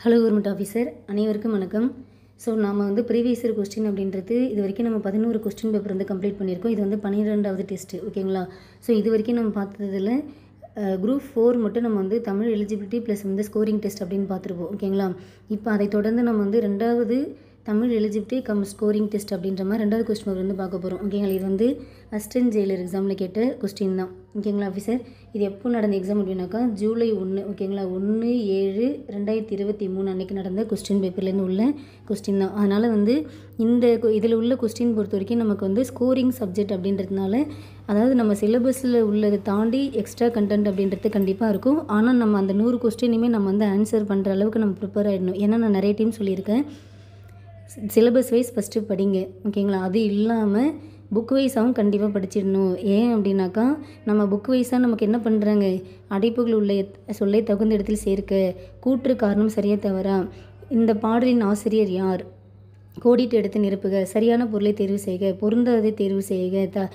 Hello government officer அனைவருக்கும் வணக்கம். So நாம் ப்ரீவியஸ் இயர் கொஸ்டின் அப்படின்றது இது வரைக்கும் நம்ம 11 கொஸ்டின் பேப்பர் கம்ப்ளீட் பண்ணியிருக்கோம். இது 12வது டெஸ்ட்டு, ஓகேங்களா? ஸோ இது வரைக்கும் நம்ம பார்த்ததில் குரூப் 4 மட்டும் நம்ம Tamil eligibility plus scoring test அப்படின்னு பார்த்துருப்போம், ஓகேங்களா? இப்போ அதை தொடர்ந்து நம்ம 2வது தமிழ் எலிஜிபிலிட்டி ஸ்கோரிங் டெஸ்ட் அப்படின்ற மாதிரி 2வது கொஸ்டின் பேப்பர் பார்க்க போகிறோம், ஓகேங்களா? இது அசிஸ்டன்ட் ஜெயிலர் எக்ஸாமில் கேட்ட கொஸ்டின் தான், ஓகேங்களா ஆஃபீஸர்? இது எப்போ நடந்த எக்ஸாம் அப்படின்னாக்கா ஜூலை 1, ஓகேங்களா? 1/7/2023 அன்றைக்கி நடந்த கொஸ்டின் பேப்பர்லேருந்து உள்ள கொஸ்டின் தான். அதனால் இந்த இதில் உள்ள கொஸ்டின் பொறுத்த வரைக்கும் நமக்கு ஸ்கோரிங் சப்ஜெக்ட் அப்படின்றதுனால, அதாவது நம்ம சிலபஸில் உள்ளதை தாண்டி எக்ஸ்ட்ரா கண்டென்ட் அப்படின்றது கண்டிப்பாக இருக்கும். ஆனால் நம்ம அந்த 100 கொஸ்டினையுமே நம்ம ஆன்சர் பண்ணுற அளவுக்கு நம்ம ப்ரிப்பேர் ஆகிடணும். ஏன்னா நான் நிறைய டைம் சொல்லியிருக்கேன், சிலபஸ் வைஸ் ஃபஸ்ட்டு படிங்க, ஓகேங்களா? அது இல்லாமல் புக் வைஸாகவும் கண்டிப்பாக படிச்சிடணும். ஏன் அப்படின்னாக்கா நம்ம புக் வைஸாக நமக்கு என்ன பண்ணுறாங்க, அடைப்புகள் உள்ள சொல்லை தகுந்த இடத்தில் சேர்க்க, கூற்று காரணம் சரியாக தவறா, இந்த பாடலின் ஆசிரியர் யார், கோடிட்டு எடுத்து நிரப்புக, சரியான பொருளை தேர்வு செய்க, பொருந்தாததை தேர்வு செய்க,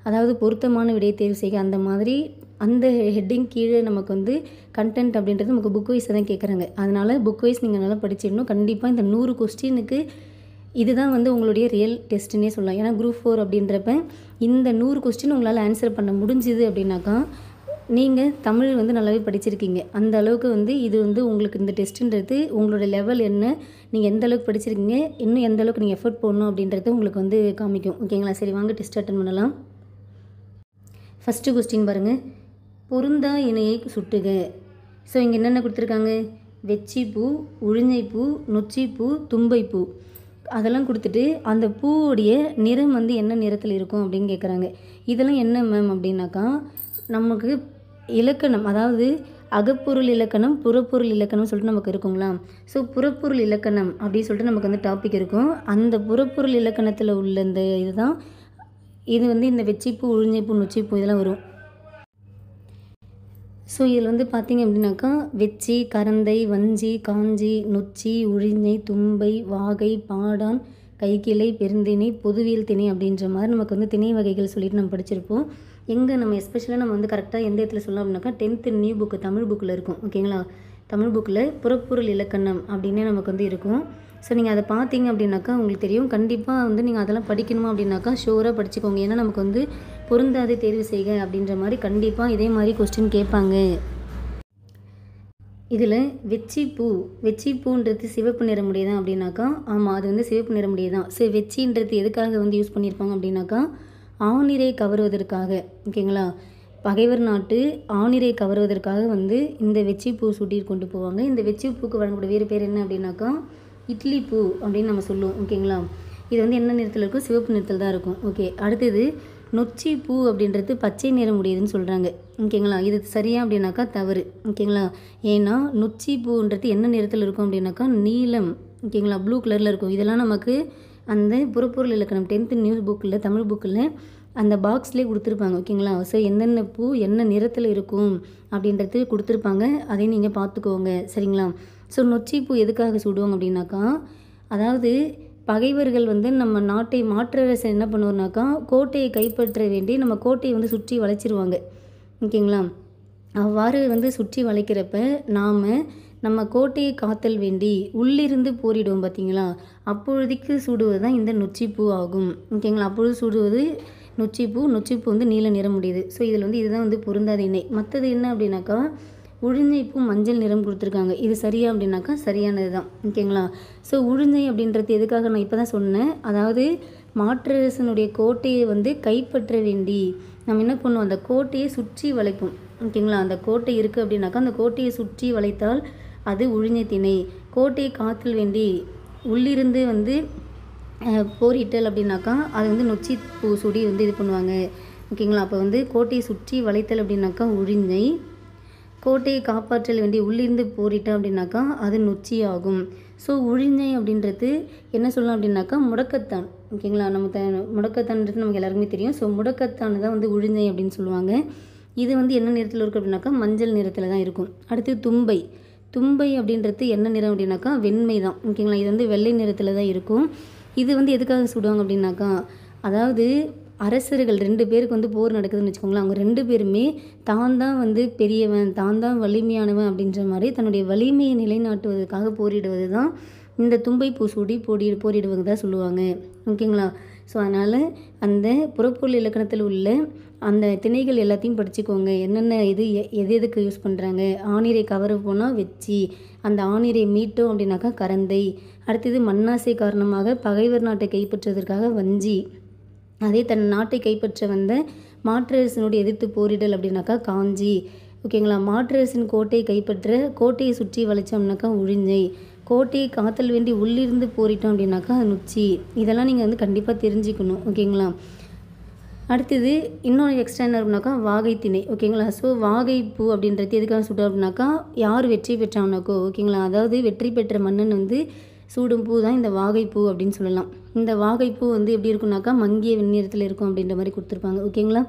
அதாவது பொருத்தமான விடையை தேர்வு செய்க, அந்த மாதிரி அந்த ஹெட்டிங் கீழே நமக்கு கண்டென்ட் அப்படின்றது நமக்கு புக் வைஸை தான் கேட்குறாங்க. அதனால் புக் வைஸ் நீங்கள் நல்லா படிச்சிடணும். கண்டிப்பாக இந்த 100 கொஸ்டினுக்கு இதுதான் உங்களுடைய ரியல் டெஸ்ட்டுன்னே சொல்லலாம். ஏன்னா குரூப் 4 அப்படின்றப்ப இந்த 100 கொஸ்டின் உங்களால் ஆன்சர் பண்ண முடிஞ்சுது அப்படின்னாக்கா நீங்கள் தமிழ் நல்லாவே படிச்சிருக்கீங்க. அந்த அளவுக்கு இது உங்களுக்கு இந்த டெஸ்ட்டுன்றது உங்களோட லெவல் என்ன, நீங்கள் எந்த அளவுக்கு படிச்சிருக்கீங்க, இன்னும் எந்த அளவுக்கு நீங்கள் எஃபர்ட் போடணும் அப்படின்றது உங்களுக்கு காமிக்கும், ஓகேங்களா? சரி, வாங்க டெஸ்ட் அட்டன் பண்ணலாம். ஃபஸ்ட்டு கொஸ்டின் பாருங்கள், பொருந்தா இணையை சுட்டுக. ஸோ இங்கே என்னென்ன கொடுத்துருக்காங்க, வெச்சிப்பூ, உழிஞைப்பூ, நொச்சிப்பூ, தும்பைப்பூ அதெல்லாம் கொடுத்துட்டு அந்த பூவுடைய நிறம் என்ன நிறத்தில் இருக்கும் அப்படின்னு கேட்குறாங்க. இதெல்லாம் என்ன மேம் அப்படின்னாக்கா நமக்கு இலக்கணம், அதாவது அகப்பொருள் இலக்கணம், புறப்பொருள் இலக்கணம் சொல்லிட்டு நமக்கு இருக்குங்களா? ஸோ புறப்பொருள் இலக்கணம் அப்படின்னு சொல்லிட்டு நமக்கு டாபிக் இருக்கும். அந்த புறப்பொருள் இலக்கணத்தில் உள்ள இந்த இதுதான் இது இந்த வெச்சிப்பூ, உழிஞைப்பூ, நொச்சிப்பூ இதெல்லாம் வரும். ஸோ இதில் பார்த்தீங்க அப்படின்னாக்கா வெச்சி, கரந்தை, வஞ்சி, காஞ்சி, நொச்சி, உழிஞை, தும்பை, வாகை, பாடான், கைக்கிளை, பெருந்திணை, பொதுவியல் திணை அப்படின்ற மாதிரி நமக்கு திணை வகைகள் சொல்லிட்டு நம்ம படிச்சிருப்போம். எங்கே நம்ம எஸ்பெஷலாக நம்ம கரெக்டாக எந்த இடத்துல சொல்லலாம் அப்படின்னாக்கா 10th நியூ புக்கு தமிழ் புக்கில் இருக்கும், ஓகேங்களா? தமிழ் புக்கில் புறப்பொருள் இலக்கணம் அப்படின்னே நமக்கு இருக்கும். ஸோ நீங்கள் அதை பார்த்தீங்க அப்படின்னாக்கா உங்களுக்கு தெரியும். கண்டிப்பாக நீங்கள் அதெல்லாம் படிக்கணுமா அப்படின்னாக்கா ஷோராக படிச்சுக்கோங்க. ஏன்னா நமக்கு பொருந்தாதை தேர்வு செய்க அப்படின்ற மாதிரி கண்டிப்பாக இதே மாதிரி கொஸ்டின் கேட்பாங்க. இதில் வெச்சிப்பூன்றது சிவப்பு நிறமுடையதான் அப்படின்னாக்கா ஆமாம், அது சிவப்பு நிறமுடையதான். ஸோ வெச்சின்றது எதுக்காக யூஸ் பண்ணியிருப்பாங்க அப்படின்னாக்கா ஆணிரை கவருவதற்காக, ஓகேங்களா? பகைவர் நாட்டு ஆணிரை கவருவதற்காக இந்த வெச்சிப்பூ சூட்டி கொண்டு போவாங்க. இந்த வெச்சிப்பூக்கு வழங்கக்கூடிய வேறு பேர் என்ன அப்படின்னாக்கா இட்லி பூ அப்படின்னு நம்ம சொல்லுவோம், ஓகேங்களா? இது என்ன நிறத்தில் இருக்கும், சிவப்பு நிறத்தில் தான் இருக்கும். ஓகே, அடுத்தது நொச்சி பூ அப்படின்றது பச்சை நிறம் உடையதுன்னு சொல்கிறாங்க, ஓகேங்களா? இது சரியா அப்படின்னாக்கா தவறு, ஓகேங்களா? ஏன்னா நொச்சி பூன்றது என்ன நிறத்தில் இருக்கும் அப்படின்னாக்கா நீலம், ஓகேங்களா? ப்ளூ கலரில் இருக்கும். இதெல்லாம் நமக்கு அந்த புறப்பொருள் இலக்கணம் 10th நியூ புக்கில் தமிழ் புக்கில் அந்த பாக்ஸ்லேயே கொடுத்துருப்பாங்க, ஓகேங்களா? ஸோ எந்தெந்த பூ என்ன நிறத்தில் இருக்கும் அப்படின்றது கொடுத்துருப்பாங்க. அதையும் நீங்கள் பார்த்துக்கோங்க, சரிங்களா? ஸோ நொச்சி பூ எதுக்காக சுடுவாங்க அப்படின்னாக்கா, அதாவது பகைவர்கள் நம்ம நாட்டை மாற்றரசர் என்ன பண்ணுவார்னாக்கா கோட்டையை கைப்பற்ற வேண்டி நம்ம கோட்டையை சுற்றி வளைச்சிருவாங்க, ஓகேங்களா? அவ்வாறு சுற்றி வளைக்கிறப்ப நம்ம கோட்டையை காத்தல் வேண்டி உள்ளிருந்து போரிடுவோம், பார்த்தீங்களா? அப்பொழுதுக்கு சூடுவது தான் இந்த நொச்சிப்பூ ஆகும், ஓகேங்களா? அப்பொழுது சூடுவது நொச்சிப்பூ நீல நிறம் உடையது. ஸோ இதில் இதுதான் பொருந்தாத இணை. மற்றது என்ன அப்படின்னாக்கா உழிஞைப்பூ மஞ்சள் நிறம் கொடுத்துருக்காங்க. இது சரியா அப்படின்னாக்கா சரியானது தான், ஓகேங்களா? ஸோ உழிஞை அப்படின்றது எதுக்காக நான் இப்போ தான் சொன்னேன், அதாவது மாற்றரசனுடைய கோட்டையை கைப்பற்ற வேண்டி நம்ம என்ன பண்ணுவோம், அந்த கோட்டையை சுற்றி வளைப்போம், ஓகேங்களா? அந்த கோட்டை இருக்குது அப்படின்னாக்கா அந்த கோட்டையை சுற்றி வளைத்தால் அது உழிஞை திணை. கோட்டையை காத்தல் வேண்டி உள்ளிருந்து போரிட்டல் அப்படின்னாக்கா அது நொச்சி பூ சுடி இது பண்ணுவாங்க, ஓகேங்களா? அப்போ கோட்டையை சுற்றி வளைத்தல் அப்படின்னாக்கா உழிஞை, கோட்டையை காப்பாற்றல் வேண்டி உள்ளிருந்து போரிட்டோம் அப்படின்னாக்கா அது நொச்சி ஆகும். ஸோ உழிஞை அப்படின்றது என்ன சொல்லலாம் அப்படின்னாக்கா முடக்கத்தான், ஓகேங்களா? நம்ம முடக்கத்தான்றது நமக்கு எல்லாருக்குமே தெரியும். ஸோ முடக்கத்தான் தான் உழிஞை அப்படின்னு சொல்லுவாங்க. இது என்ன நிறத்தில் இருக்கும் அப்படின்னாக்கா மஞ்சள் நிறத்தில் தான் இருக்கும். அடுத்து தும்பை அப்படின்றது என்ன நிறம் அப்படின்னாக்கா வெண்மை தான், ஓகேங்களா? இது வெள்ளை நிறத்தில் தான் இருக்கும். இது எதுக்காக சுடுவாங்க அப்படின்னாக்கா, அதாவது அரசர்கள் 2 பேருக்கு வந்து போர் நடக்குதுன்னு வச்சுக்கோங்களேன். அவங்க 2 பேருமே தான் தான் வந்து பெரியவன், தான் தான் வலிமையானவன் அப்படின்ற மாதிரி தன்னுடைய வலிமையை நிலைநாட்டுவதற்காக போரிடுவது தான் இந்த தும்பை பூசூடி போரிடுவது தான் சொல்லுவாங்க. ஓகேங்களா? ஸோ அதனால் அந்த புறப்பொருள் இலக்கணத்தில் உள்ள அந்த திணைகள் எல்லாத்தையும் படிச்சுக்கோங்க. என்னென்ன எது எதுக்கு யூஸ் பண்ணுறாங்க. ஆணிரை கவர போனால் வெச்சி, அந்த ஆணிரை மீட்டோம் அப்படின்னாக்கா கரந்தை. அடுத்தது மண்ணாசை காரணமாக பகைவர் நாட்டை கைப்பற்றுவதற்காக வஞ்சி. அதே தன் நாட்டை கைப்பற்ற வந்த மாற்றரசனோடு எதிர்த்து போரிடல் அப்படின்னாக்கா காஞ்சி. ஓகேங்களா? மாற்றரசன் கோட்டையை கைப்பற்ற கோட்டையை சுற்றி வளைச்சோம்னாக்கா உழிஞ்சை. கோட்டையை காத்தல் வேண்டி உள்ளிருந்து போரிட்டோம் அப்படின்னாக்கா நுச்சி. இதெல்லாம் நீங்கள் வந்து கண்டிப்பாக தெரிஞ்சுக்கணும். ஓகேங்களா? அடுத்தது இன்னொன்று எக்ஸ்ட்ரா என்ன அப்படின்னாக்கா வாகைத்திணை. ஓகேங்களா? ஸோ வாகைப்பூ அப்படின்றது எதுக்காக சுட்டோம் அப்படின்னாக்கா யார் வெற்றி பெற்றாங்கனாக்கோ. ஓகேங்களா? அதாவது வெற்றி பெற்ற மன்னன் வந்து சூடும் பூ தான் இந்த வாகைப்பூ அப்படின்னு சொல்லலாம். இந்த வாகைப்பூ வந்து எப்படி இருக்குன்னாக்கா மங்கிய வெண்ணிறத்தில் இருக்கும் அப்படின்ற மாதிரி கொடுத்துருப்பாங்க. ஓகேங்களா?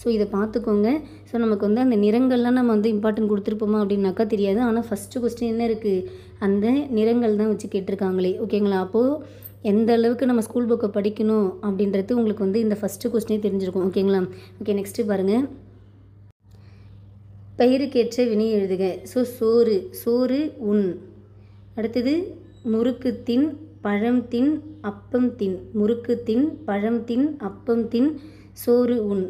ஸோ இதை பார்த்துக்கோங்க. ஸோ நமக்கு வந்து அந்த நிறங்கள்லாம் நம்ம வந்து இம்பார்ட்டன்ட் கொடுத்துருப்போமா அப்படின்னாக்கா தெரியாது. ஆனால் ஃபஸ்ட்டு கொஸ்டின் என்ன இருக்குது, அந்த நிறங்கள் தான் வச்சு கேட்டிருக்காங்களே. ஓகேங்களா? அப்போது எந்த அளவுக்கு நம்ம ஸ்கூல் புக்கை படிக்கணும் அப்படின்றது உங்களுக்கு வந்து இந்த ஃபஸ்ட்டு கொஸ்டினே தெரிஞ்சிருக்கும். ஓகேங்களா? ஓகே, நெக்ஸ்ட்டு பாருங்கள். பெயருக்கேற்ற வினை எழுதுக. ஸோ சோறு, சோறு உண். அடுத்தது முறுக்கு தின், பழம் தின், அப்பம் தின். முறுக்கு தின், பழம் தின், அப்பம் தின், சோறு உண்.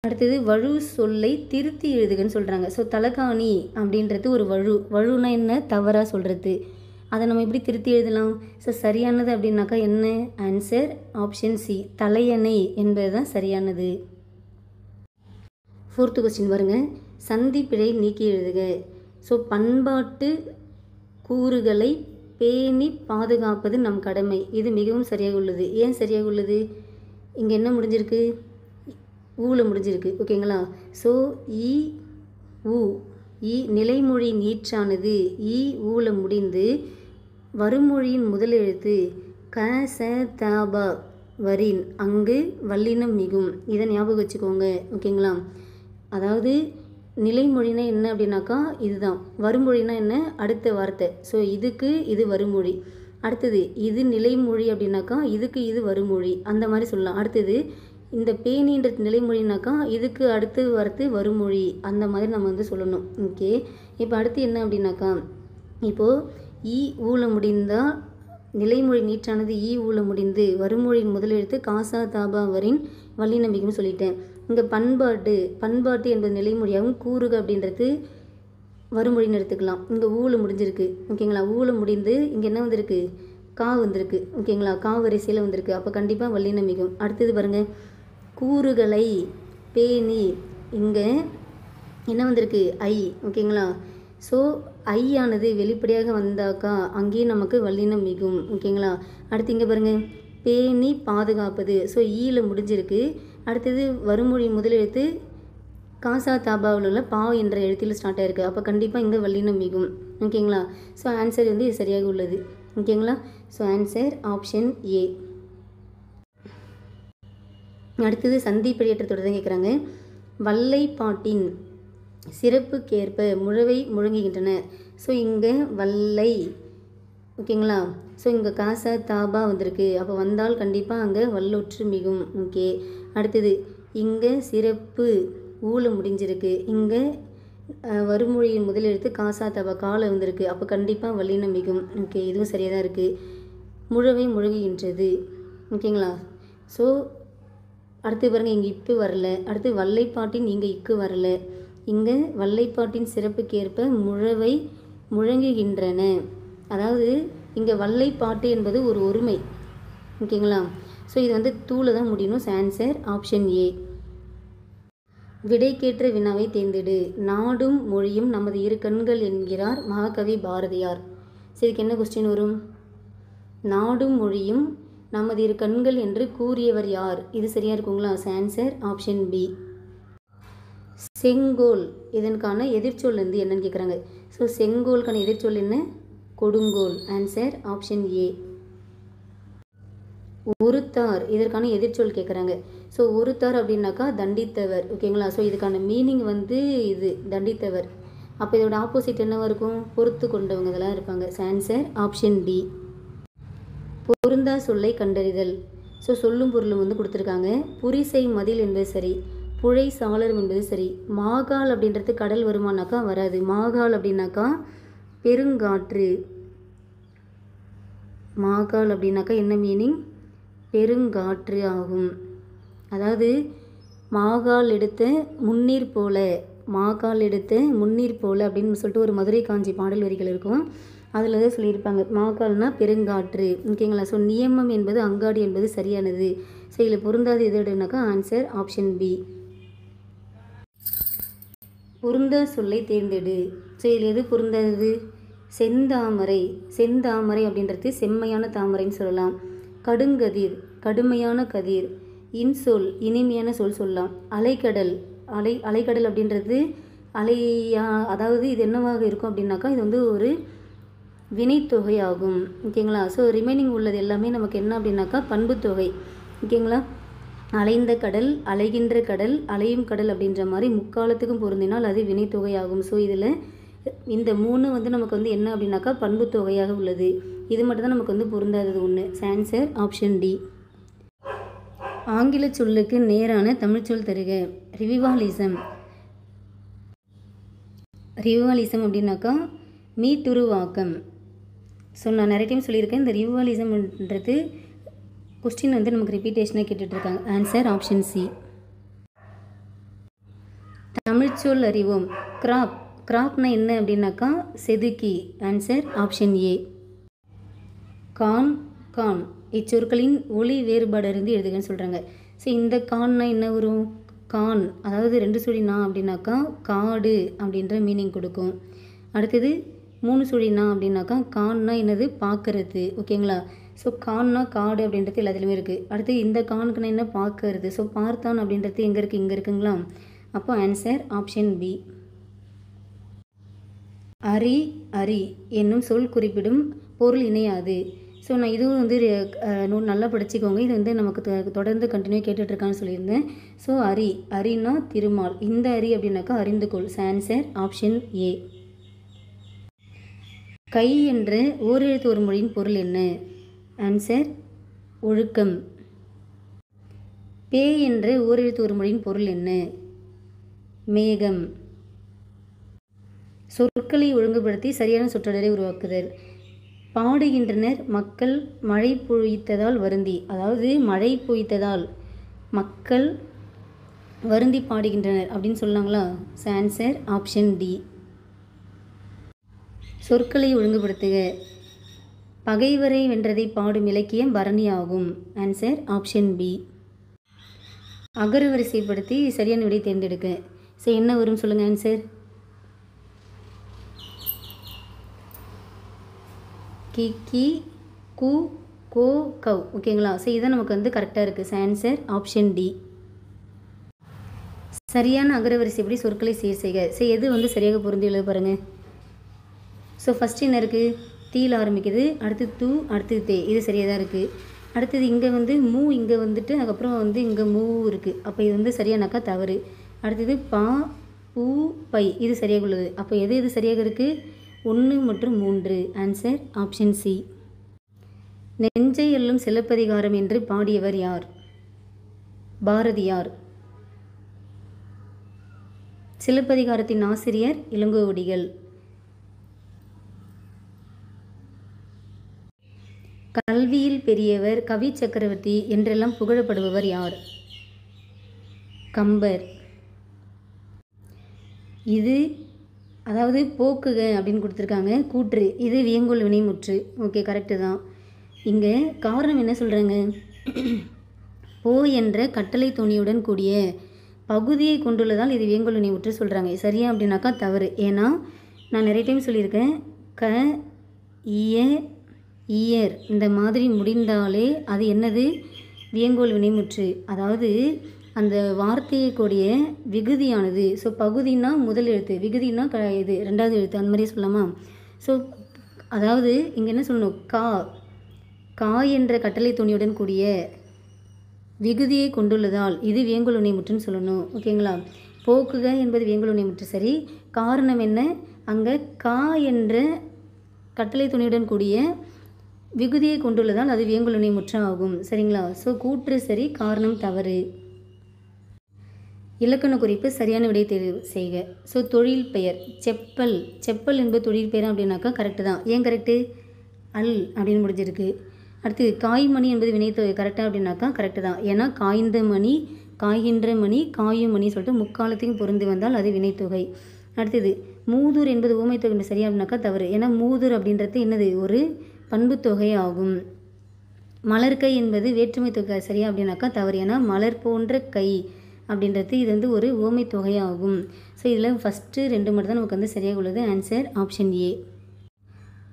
அடுத்தது வழு சொல்லை திருத்தி எழுதுகன்னு சொல்கிறாங்க. ஸோ தலகாணி அப்படின்றது ஒரு வழுனா என்ன, தவறாக சொல்கிறது. அதை நம்ம எப்படி திருத்தி எழுதலாம்? ஸோ சரியானது அப்படின்னாக்கா என்ன ஆன்சர்? ஆப்ஷன் சி, தலையணை என்பது தான் சரியானது. 4th கொஸ்டின் பாருங்கள். சந்தி பிழை நீக்கி எழுதுக. ஸோ பண்பாட்டு கூறுகளை பேணி பாதுகாப்பது நம் கடமை. இது மிகவும் சரியாக உள்ளது. ஏன் சரியாக உள்ளது? இங்கே என்ன முடிஞ்சிருக்கு? ஊல முடிஞ்சிருக்கு. ஓகேங்களா? ஸோ இ நிலைமொழி நீற்றானது ஈ ஊல முடிந்து வருமொழியின் முதல் எழுத்து க ச த ப வரின் அங்கு வல்லினம் மிகும். இதை ஞாபகம் வச்சுக்கோங்க. ஓகேங்களா? அதாவது நிலைமொழினா என்ன அப்படின்னாக்கா இதுதான். வருமொழினா என்ன, அடுத்த வார்த்தை. ஸோ இதுக்கு இது வருமொழி. அடுத்தது இது நிலைமொழி அப்படின்னாக்கா இதுக்கு இது வருமொழி, அந்த மாதிரி சொல்லலாம். அடுத்தது இந்த பேணின்ற நிலைமொழினாக்கா இதுக்கு அடுத்து வரது வருமொழி, அந்த மாதிரி நம்ம வந்து சொல்லணும். ஓகே, இப்போ அடுத்து என்ன அப்படின்னாக்கா இப்போது ஈ ஊல முடிந்தால் நிலைமொழி நீற்றானது ஈ ஊல முடிந்து வருமொழியின் முதல் எழுத்து காசா தாபா வரின் வல்லினமிகும்னு சொல்லிட்டேன். இங்கே பண்பாட்டு என்பது நிலைமொழியாகவும் கூறுக அப்படின்றது வருமொழின்னு எடுத்துக்கலாம். இங்கே ஊல முடிஞ்சிருக்கு. ஓகேங்களா? ஊல முடிந்து இங்கே என்ன வந்திருக்கு, கா வந்திருக்கு. ஓகேங்களா? கா வரிசையில் வந்திருக்கு. அப்போ கண்டிப்பாக வல்லினமிகும். அடுத்தது பாருங்கள், கூறுகளை பேணி இங்கே என்ன வந்திருக்கு, ஐ. ஓகேங்களா? ஸோ ஐ ஆனது வெளிப்படையாக வந்தாக்கா அங்கேயும் நமக்கு வல்லினம் மிகும். ஓகேங்களா? அடுத்து இங்கே பாருங்கள், பேணி பாதுகாப்பது. ஸோ ஈல முடிஞ்சிருக்கு. அடுத்தது வருமொழி முதல் எழுத்து காசா தாபாவில் உள்ள பா என்ற எழுத்தில் ஸ்டார்ட் ஆகிருக்கு. அப்போ கண்டிப்பாக இங்கே வல்லினம் மிகும். ஓகேங்களா? ஸோ ஆன்சர் வந்து இது சரியாக உள்ளது. ஓகேங்களா? ஸோ ஆன்சர் ஆப்ஷன் ஏ. அடுத்தது சந்தி பிழையற்றத்தோடு தான் கேட்குறாங்க. வல்லைப்பாட்டின் சிறப்புக்கேற்ப முழவை முழங்குகின்றன. ஸோ இங்கே வல்லை. ஓகேங்களா? ஸோ இங்கே காசா தாபா வந்திருக்கு. அப்போ வந்தால் கண்டிப்பாக அங்கே வல்லொற்று மிகும். ஓகே, அடுத்தது இங்கே சிறப்பு ஊல முடிஞ்சிருக்கு. இங்கே வருமொழியின் முதல் எழுத்து காசா தாபா கால வந்திருக்கு. அப்போ கண்டிப்பாக வல்லினம் மிகும். ஓகே, இதுவும் சரியாக தான் இருக்குது. முழவை முழங்குகின்றது. ஓகேங்களா? ஸோ அடுத்து பாருங்கள், இங்கே இப்பு வரல. அடுத்து வல்லைப்பாட்டின் இங்கே இக்கு வரல. இங்கே வல்லைப்பாட்டின் சிறப்புக்கேற்ப முழவை முழங்குகின்றன. அதாவது இங்கே வல்லைப்பாட்டு என்பது ஒரு ஒருமை. ஓகேங்களா? ஸோ இது வந்து தூளை தான் முடியணும். ஆன்சர் ஆப்ஷன் ஏ. விடைக்கேற்ற வினாவை தேர்ந்தெடு. நாடும் மொழியும் நமது இரு கண்கள் என்கிறார் மகாகவி பாரதியார். சரி, இதுக்கு என்ன கொஸ்டின் வரும்? நாடும் மொழியும் நமது இரு கண்கள் என்று கூறியவர் யார்? இது சரியாக இருக்குங்களா? Answer option B. செங்கோல் இதற்கான எதிர்ச்சொல் வந்து என்னன்னு கேட்குறாங்க. ஸோ செங்கோலுக்கான எதிர்ச்சொல் என்ன? கொடுங்கோல். ஆன்சர் ஆப்ஷன் ஏ. ஒருத்தார் இதற்கான எதிர்ச்சொல் கேட்குறாங்க. ஸோ ஒருத்தார் அப்படின்னாக்கா தண்டித்தவர். ஓகேங்களா? ஸோ இதுக்கான மீனிங் வந்து இது தண்டித்தவர். அப்போ இதோட ஆப்போசிட் என்னவாக இருக்கும்? பொறுத்து கொண்டவங்க இதெல்லாம் இருப்பாங்க. Answer option D. பொருந்தா சொல்லை கண்டறிதல். ஸோ சொல்லும் பொருளும் வந்து கொடுத்துருக்காங்க. புரிசை மதில் என்பது சரி, புழை சாளரம் என்பது சரி. மாகால் அப்படின்றது கடல் வருமானாக்கா வராது. மாகால் அப்படின்னாக்கா பெருங்காற்று. மாகால் அப்படின்னாக்கா என்ன மீனிங்? பெருங்காற்று ஆகும். அதாவது மாகால் எடுத்த முன்னீர் போல, மாகால் எடுத்த முன்னீர் போல அப்படின்னு சொல்லிட்டு ஒரு மதுரை காஞ்சி பாடல் வரிகள் இருக்கும். அதில் தான் சொல்லியிருப்பாங்க மாகால்னா பெருங்காற்று. ஓகேங்களா? ஸோ நியமம் என்பது அங்காடி என்பது சரியானது. ஸோ இதில் பொருந்தாது எது அப்படின்னாக்கா ஆன்சர் ஆப்ஷன் பி. பொருந்தா சொல்லை தேர்ந்தெடு. ஸோ இதில் எது பொருந்தாதது? செந்தாமரை. செந்தாமரை அப்படின்றது செம்மையான தாமரைன்னு சொல்லலாம். கடுங்கதிர், கடுமையான கதிர். இன்சொல், இனிமையான சொல் சொல்லலாம். அலைக்கடல், அலைக்கடல் அப்படின்றது அலையா, அதாவது இது என்னவாக இருக்கும் அப்படின்னாக்கா இது வந்து ஒரு வினைத்தொகை ஆகும். ஓகேங்களா? ஸோ ரிமைனிங் உள்ளது எல்லாமே நமக்கு என்ன அப்படின்னாக்கா பண்புத்தொகை. ஓகேங்களா? அலைந்த கடல், அலைகின்ற கடல், அலையும் கடல் அப்படின்ற மாதிரி முக்காலத்துக்கும் பொருந்தினால் அது வினைத்தொகை ஆகும். ஸோ இதில் இந்த 3 வந்து நமக்கு வந்து என்ன அப்படின்னாக்கா பண்புத்தொகையாக உள்ளது. இது மட்டும் தான் நமக்கு வந்து பொருந்தாதது ஒன்று. Answer option D. ஆங்கில சொல்லுக்கு நேரான தமிழ்ச்சொல் தருக. ரிவிவாலிசம். ரிவிவாலிசம் அப்படின்னாக்கா மீட்டுருவாக்கம். ஸோ நான் நிறைய டைம் சொல்லியிருக்கேன், இந்த ரிவிவாலிசம்ன்றது கொஸ்டின் வந்து நமக்கு ரிப்பீட்டேஷனாக கேட்டுட்ருக்காங்க. Answer option C. தமிழ்ச்சொல் அறிவோம். கிராப். கிராப்னா என்ன அப்படின்னாக்கா செதுக்கி. Answer option A. கான், கான் இச்சொற்களின் ஒலி வேறுபாடு இருந்து எழுதுகன்னு சொல்கிறாங்க. ஸோ இந்த கான்னா என்ன வரும்? கான் அதாவது 2 சுழி நா அப்படின்னாக்கா காடு அப்படின்ற மீனிங் கொடுக்கும். அடுத்தது 3 சுழி நா அப்படின்னாக்கா கான்னா என்னது? பார்க்கறது. ஓகேங்களா? ஸோ கான்னா காடு அப்படின்றது எல்லாத்துலேயுமே இருக்குது. அடுத்து இந்த கானுக்குன்னா என்ன? பார்க்கறது. ஸோ பார்த்தான் அப்படின்றது எங்கே இருக்குது? இங்கே இருக்குங்களா? அப்போ ஆன்சர் ஆப்ஷன் பி. அரி, அரி என்னும் சொல் குறிப்பிடும் பொருள் இணையாது. ஸோ நான் இதுவும் வந்து நல்லா படிச்சுக்கோங்க. இது வந்து நமக்கு தொடர்ந்து கண்டினியூ கேட்டுட்ருக்கான்னு சொல்லியிருந்தேன். ஸோ அரி, அரினா திருமால். இந்த அரி அப்படின்னாக்கா அறிந்து கொள். ஆன்சர் ஆப்ஷன் ஏ. கை என்ற ஓரெழுத்து ஒரு மொழியின் பொருள் என்ன? ஆன்சர் ஒழுக்கம். பே என்ற ஓரெழுத்து ஒரு மொழியின் பொருள் என்ன? மேகம். சொற்களை ஒழுங்குபடுத்தி சரியான சொற்றொடரை உருவாக்குதல். பாடுகின்றனர் மக்கள் மழை பொழித்ததால் வருந்தி. அதாவது மழை பொய்த்ததால் மக்கள் வருந்தி பாடுகின்றனர் அப்படின்னு சொன்னாங்களா? Answer option D. சொற்களை ஒழுங்குபடுத்துக. பகைவரை வென்றதை பாடும் இலக்கியம் பரணி ஆகும். Answer option B. அகர வரிசைப்படுத்தி சரியான விடை தேர்ந்தெடுக்க. ஸோ என்ன வரும் சொல்லுங்கள் ஆன்சர்? கி, கி, கு, கோ, கவ். ஓகேங்களா? ஸோ இதுதான் நமக்கு வந்து கரெக்டாக இருக்குது. Answer option D. சரியான அகரவரிசைப்படி சொற்களை சீர் செய்க. ஸோ எது வந்து சரியாக பொருந்தி எழுத பாருங்கள். ஸோ ஃபஸ்ட்டு என்ன இருக்குது? தீயில் ஆரம்பிக்குது. அடுத்து தூ, அடுத்தது தே. இது சரியாக தான் இருக்குது. அடுத்தது இங்கே வந்து மூ, இங்கே வந்துட்டு அதுக்கப்புறம் வந்து இங்கே மூ இருக்குது. அப்போ இது வந்து சரியானாக்கா தவறு. அடுத்தது பா, பூ, பை. இது சரியாக உள்ளது. அப்போ எது எது சரியாக இருக்குது? 1 மற்றும் 3. Answer option C. நெஞ்சை எல்லும் சிலப்பதிகாரம் என்று பாடியவர் யார்? பாரதியார். சிலப்பதிகாரத்தின் ஆசிரியர் இளங்கோவடிகள். கல்வியில் பெரியவர், கவி சக்கரவர்த்தி என்றெல்லாம் புகழப்படுபவர் யார்? கம்பர். இது அதாவது போக்குக அப்படின்னு கொடுத்துருக்காங்க. கூற்று. இது வியங்கோல் வினைமுற்று. ஓகே, கரெக்டு தான். இங்கே காரணம் என்ன சொல்கிறாங்க? போ என்ற கட்டளை துணியுடன் கூடிய பகுதியை கொண்டுள்ளதால் இது வியங்கோல் வினைமுற்று சொல்கிறாங்க. சரியா அப்படின்னாக்கா தவறு. ஏன்னா நான் நிறைய டைம் சொல்லியிருக்கேன், க, இய, இயர் இந்த மாதிரி முடிந்தாலே அது என்னது? வியங்கோல் வினைமுற்று. அதாவது அந்த வார்த்தையை கூடிய விகுதியானது. ஸோ பகுதினா முதல் எழுத்து, விகுதினா இது 2வது எழுத்து, அந்த மாதிரி சொல்லலாமா? ஸோ அதாவது இங்கே என்ன சொல்லணும்? கா, கா என்ற கட்டளை துணியுடன் கூடிய விகுதியை கொண்டுள்ளதால் இது வியங்கோல் வினைமுற்றுன்னு சொல்லணும். ஓகேங்களா? போக்குக என்பது வியங்கோல் வினைமுற்று. சரி, காரணம் என்ன? அங்கே கா என்ற கட்டளை துணியுடன் கூடிய விகுதியை கொண்டுள்ளதால் அது வியங்குலனை முற்ற ஆகும். சரிங்களா? ஸோ கூற்று சரி, காரணம் தவறு. இலக்கண குறிப்பு சரியான விடையை தேர்வு செய்க. ஸோ தொழில் பெயர் செப்பல். செப்பல் என்பது தொழில் பெயர் அப்படின்னாக்கா கரெக்டு தான். ஏன் கரெக்டு? அல் அப்படின்னு முடிஞ்சிருக்கு. அடுத்து காய்மணி என்பது வினைத்தொகை கரெக்டாக அப்படின்னாக்கா கரெக்டு தான். ஏன்னா காய்ந்த மணி, காய்கின்ற மணி, காயும் மணி சொல்லிட்டு முக்காலத்தையும் பொருந்தி வந்தால் அது வினைத்தொகை. அடுத்தது மூதூர் என்பது ஊமைத்தொகை சரியா அப்படின்னாக்கா தவறு. ஏன்னா மூதூர் அப்படின்றது என்னது? ஒரு பண்பு தொகை ஆகும். மலர்கை என்பது வேற்றுமை தொகை சரியா அப்படின்னாக்கா தவறு. ஏன்னா மலர் போன்ற கை அப்படின்றது இது வந்து ஒரு ஓமை தொகையாகும். ஸோ இதில் ஃபஸ்ட்டு 2 மட்டும் தான் நமக்கு வந்து சரியாக உள்ளது. ஆன்சர் ஆப்ஷன் ஏ.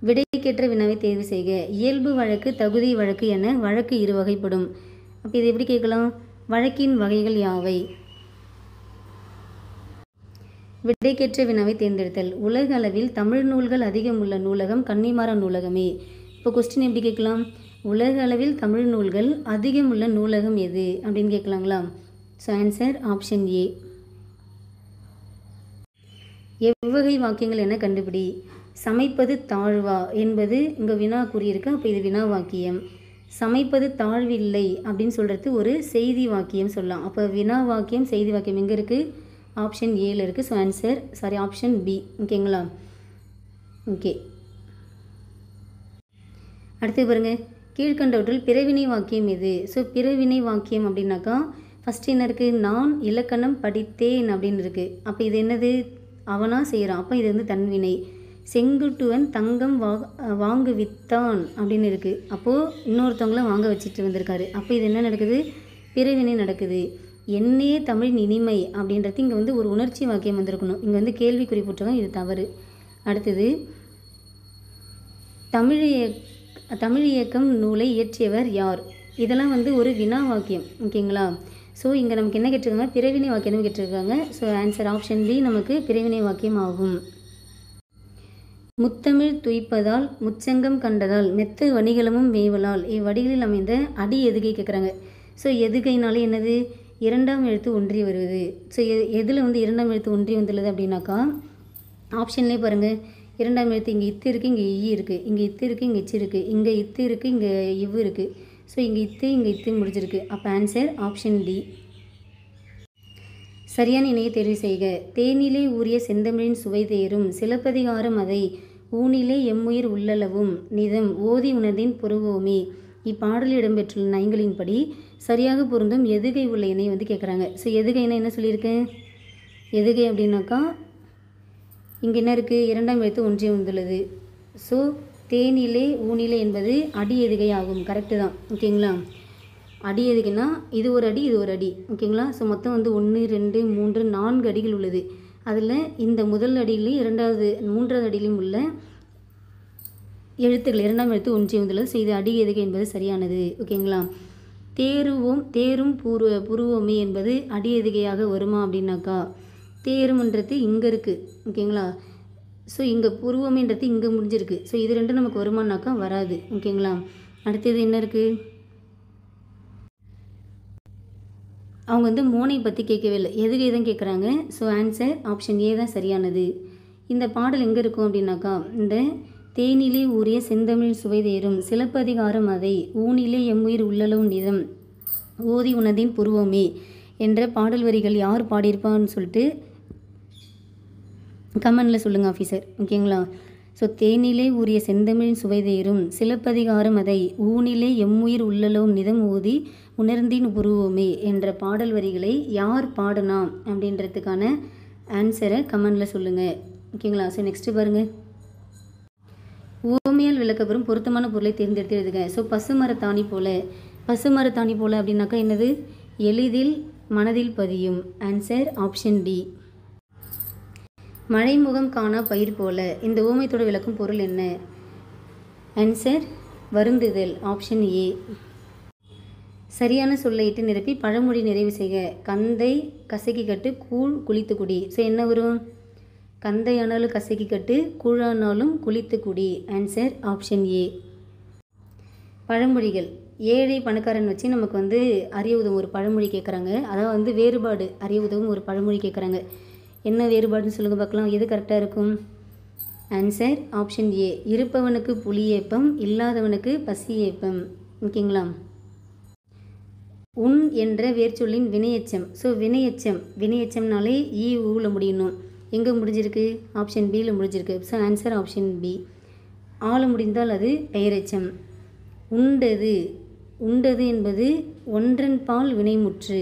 விடைக்கேற்ற வினாவை தேர்வு செய்க. இயல்பு வழக்கு, தகுதி வழக்கு என வழக்கு 2 வகைப்படும். அப்போ இது எப்படி கேட்கலாம்? வழக்கின் வகைகள் யாவை? விடைக்கேற்ற வினாவை தேர்ந்தெடுத்தல். உலக அளவில் தமிழ் நூல்கள் அதிகம் உள்ள நூலகம் கன்னிமாரா நூலகமே. இப்போ கொஸ்டின் எப்படி கேட்கலாம்? உலக அளவில் தமிழ் நூல்கள் அதிகம் உள்ள நூலகம் எது அப்படின்னு கேட்கலாங்களா? So answer option A. எவ்வகை வாக்கியங்கள் என கண்டுபிடி. சமைப்பது தாழ்வா என்பது இங்கே வினா கூறியிருக்கு. அப்போ இது வினா வாக்கியம். சமைப்பது தாழ்வில்லை அப்படின்னு சொல்கிறது ஒரு செய்தி வாக்கியம் சொல்லலாம். அப்போ வினா வாக்கியம் செய்தி வாக்கியம் எங்கே இருக்குது? ஆப்ஷன் ஏல இருக்குது. So answer option B. ஓகேங்களா? ஓகே, அடுத்து பாருங்க. கீழ்கண்டவற்றில் பிறவினை வாக்கியம் எது? ஸோ பிறவினை வாக்கியம் அப்படின்னாக்கா ஃபஸ்ட்டு என்ன இருக்குது? நான் இலக்கணம் படித்தேன் அப்படின்னு இருக்குது. அப்போ இது என்னது? அவனா செய்கிறான். அப்போ இது வந்து தன்வினை. செங்குட்டுவன் தங்கம் வாங்கு வித்தான் அப்படின்னு இருக்குது. அப்போது இன்னொருத்தவங்கள வாங்க வச்சுட்டு வந்திருக்காரு. அப்போ இது என்ன நடக்குது? பிறவினை நடக்குது. என்னே தமிழ் இனிமை அப்படின்றது இங்கே வந்து ஒரு உணர்ச்சி வாக்கியம் வந்திருக்கணும். இங்கே வந்து கேள்வி குறிப்பிட்டிருக்கோம். இது தவறு. அடுத்தது தமிழ் இயக்கம் நூலை இயற்றியவர் யார்? இதெல்லாம் வந்து ஒரு வினா வாக்கியம். ஓகேங்களா? ஸோ இங்கே நமக்கு என்ன கேட்டிருக்காங்க? பிறவினை வாக்கியம் கேட்டிருக்காங்க. ஸோ ஆன்சர் ஆப்ஷன் பி நமக்கு பிறவினை வாக்கியம் ஆகும். முத்தமிழ் துய்ப்பதால் முச்சங்கம் கண்டதால் மெத்த வணிகலமும் மேவலால் இவ்வடிகளில் அமைந்த அடி எதுகை கேட்குறாங்க. ஸோ எதுகைனாலே என்னது? 2ஆம் எழுத்து ஒன்றி வருவது. ஸோ எதில் வந்து 2ஆம் எழுத்து ஒன்றி வந்துள்ளது அப்படின்னாக்கா ஆப்ஷன்லேயே பாருங்கள். 2ஆம் எழுத்து இங்கே இத்து இருக்குது, இங்கே இ இருக்குது, இங்கே இத்து இருக்குது, இங்கே இச்சு இருக்குது, இங்கே இத்து இருக்குது, இங்கே இவ்வு இருக்குது. ஸோ இங்கே இத்து முடிஞ்சிருக்கு. அப்போ ஆன்சர் ஆப்ஷன் டி. சரியான இணையை தெரிவு செய்க. தேனிலே ஊறிய செந்தமிழின் சுவை தேரும் சிலப்பதிகாரம் அதை ஊனிலே எம்முயிர் உள்ளளவும் நிதம் ஓதி உணர்ந்தின் பொருவோமே. இப்பாடலில் இடம்பெற்றுள்ள நயங்களின்படி சரியாக பொருந்தும் எதுகை உள்ள இணை வந்து கேட்குறாங்க. ஸோ எதுகைனா என்ன சொல்லியிருக்கேன்? எதுகை அப்படின்னாக்கா இங்கே என்ன இருக்குது? 2ஆம் எழுத்து ஒன்றிய வந்துள்ளது. ஸோ தேனிலே ஊனிலே என்பது அடி எதுகை ஆகும். கரெக்டு தான். ஓகேங்களா? அடி எதுகைனா இது ஒரு அடி, இது ஒரு அடி. ஓகேங்களா? ஸோ மொத்தம் வந்து 1 2 3 4 அடிகள் உள்ளது. அதில் இந்த முதல் அடியிலையும் 3வது அடியிலையும் உள்ள எழுத்துக்கள் 2ஆம் எழுத்து ஒன்றிய வந்துள்ளது. ஸோ இது அடி எதுகை என்பது சரியானது. ஓகேங்களா? தேரும் புருவமே என்பது அடி எதுகையாக வருமா அப்படின்னாக்கா தேரும்ன்றது இங்கே இருக்குது. ஓகேங்களா? ஸோ இங்கே புருவமேன்றது இங்கே முடிஞ்சிருக்கு. ஸோ இது ரெண்டும் நமக்கு வருமானாக்கா வராது. ஓகேங்களா? அடுத்தது என்ன இருக்குது? அவங்க வந்து மோனை பற்றி கேட்கவே இல்லை, எதுகை தான் கேட்குறாங்க. ஸோ ஆன்சர் ஆப்ஷன் ஏ தான் சரியானது. இந்த பாடல் எங்கே இருக்கும் அப்படின்னாக்கா இந்த தேனிலே ஊறிய செந்தமிழ் சுவை தேரும் சிலப்பதிகாரம் அதை ஊனிலே எம்முயிர் உள்ளளவும் நிதம் ஓதி உணர்ந்தின் புருவமே என்ற பாடல் வரிகள் யார் பாடியிருப்பான்னு சொல்லிட்டு கமெண்டில் சொல்லுங்கள் ஆஃபீஸர். ஓகேங்களா? ஸோ தேனிலே ஊறிய செந்தமிழின் சுவை தேரும் சிலப்பதிகாரம் அதை ஊனிலே எம்முயிர் உள்ளளவும் நிதம் ஓதி உணர்ந்தின் புருவமே என்ற பாடல் வரிகளை யார் பாடுனா அப்படின்றதுக்கான ஆன்சரை கமெண்டில் சொல்லுங்கள். ஓகேங்களா? ஸோ நெக்ஸ்ட்டு பாருங்கள். ஓமையால் விளக்கப்பெறும் பொருத்தமான பொருளை தேர்ந்தெடுத்து எழுதுக. ஸோ பசுமரத்தாணி போல அப்படின்னாக்கா என்னது? எளிதில் மனதில் பதியும். Answer option D. மழைமுகம் காணா பயிர் போல இந்த ஓமைத்தோடு விளக்கும் பொருள் என்ன? ஆன்சர் வருந்துதல். Option A. சரியான சொல்லை இட்டு நிரப்பி பழமொழி நிறைவு செய்க. கந்தை கசக்கி கட்டு கூழ் குளித்து குடி. ஸோ என்ன வரும்? கந்தையானாலும் கசக்கி கட்டு, கூழானாலும் குளித்து குடி. ஆன்சர் ஆப்ஷன் ஏ. பழமொழிகள். ஏழை பணக்காரன் வச்சு நமக்கு வந்து அறிய உதவும் ஒரு பழமொழி கேட்குறாங்க. அதாவது வந்து வேறுபாடு அறிய உதவும் ஒரு பழமொழி கேட்குறாங்க. என்ன வேறுபாடுன்னு சொல்லுங்கள் பார்க்கலாம். எது கரெக்டாக இருக்கும்? ஆன்சர் ஆப்ஷன் ஏ. இருப்பவனுக்கு புலி ஏப்பம், இல்லாதவனுக்கு பசி ஏப்பம். ஓகேங்களா? உன் என்ற வேர்ச்சொல்லின் வினையெச்சம். ஸோ வினையெச்சம்னாலே ஊல முடியணும். எங்கே முடிஞ்சிருக்கு? ஆப்ஷன் பியில் முடிஞ்சிருக்கு. So answer option B. ஆள முடிந்தால் அது பெயரெச்சம். உண்டது என்பது ஒன்றன் பால் வினைமுற்று.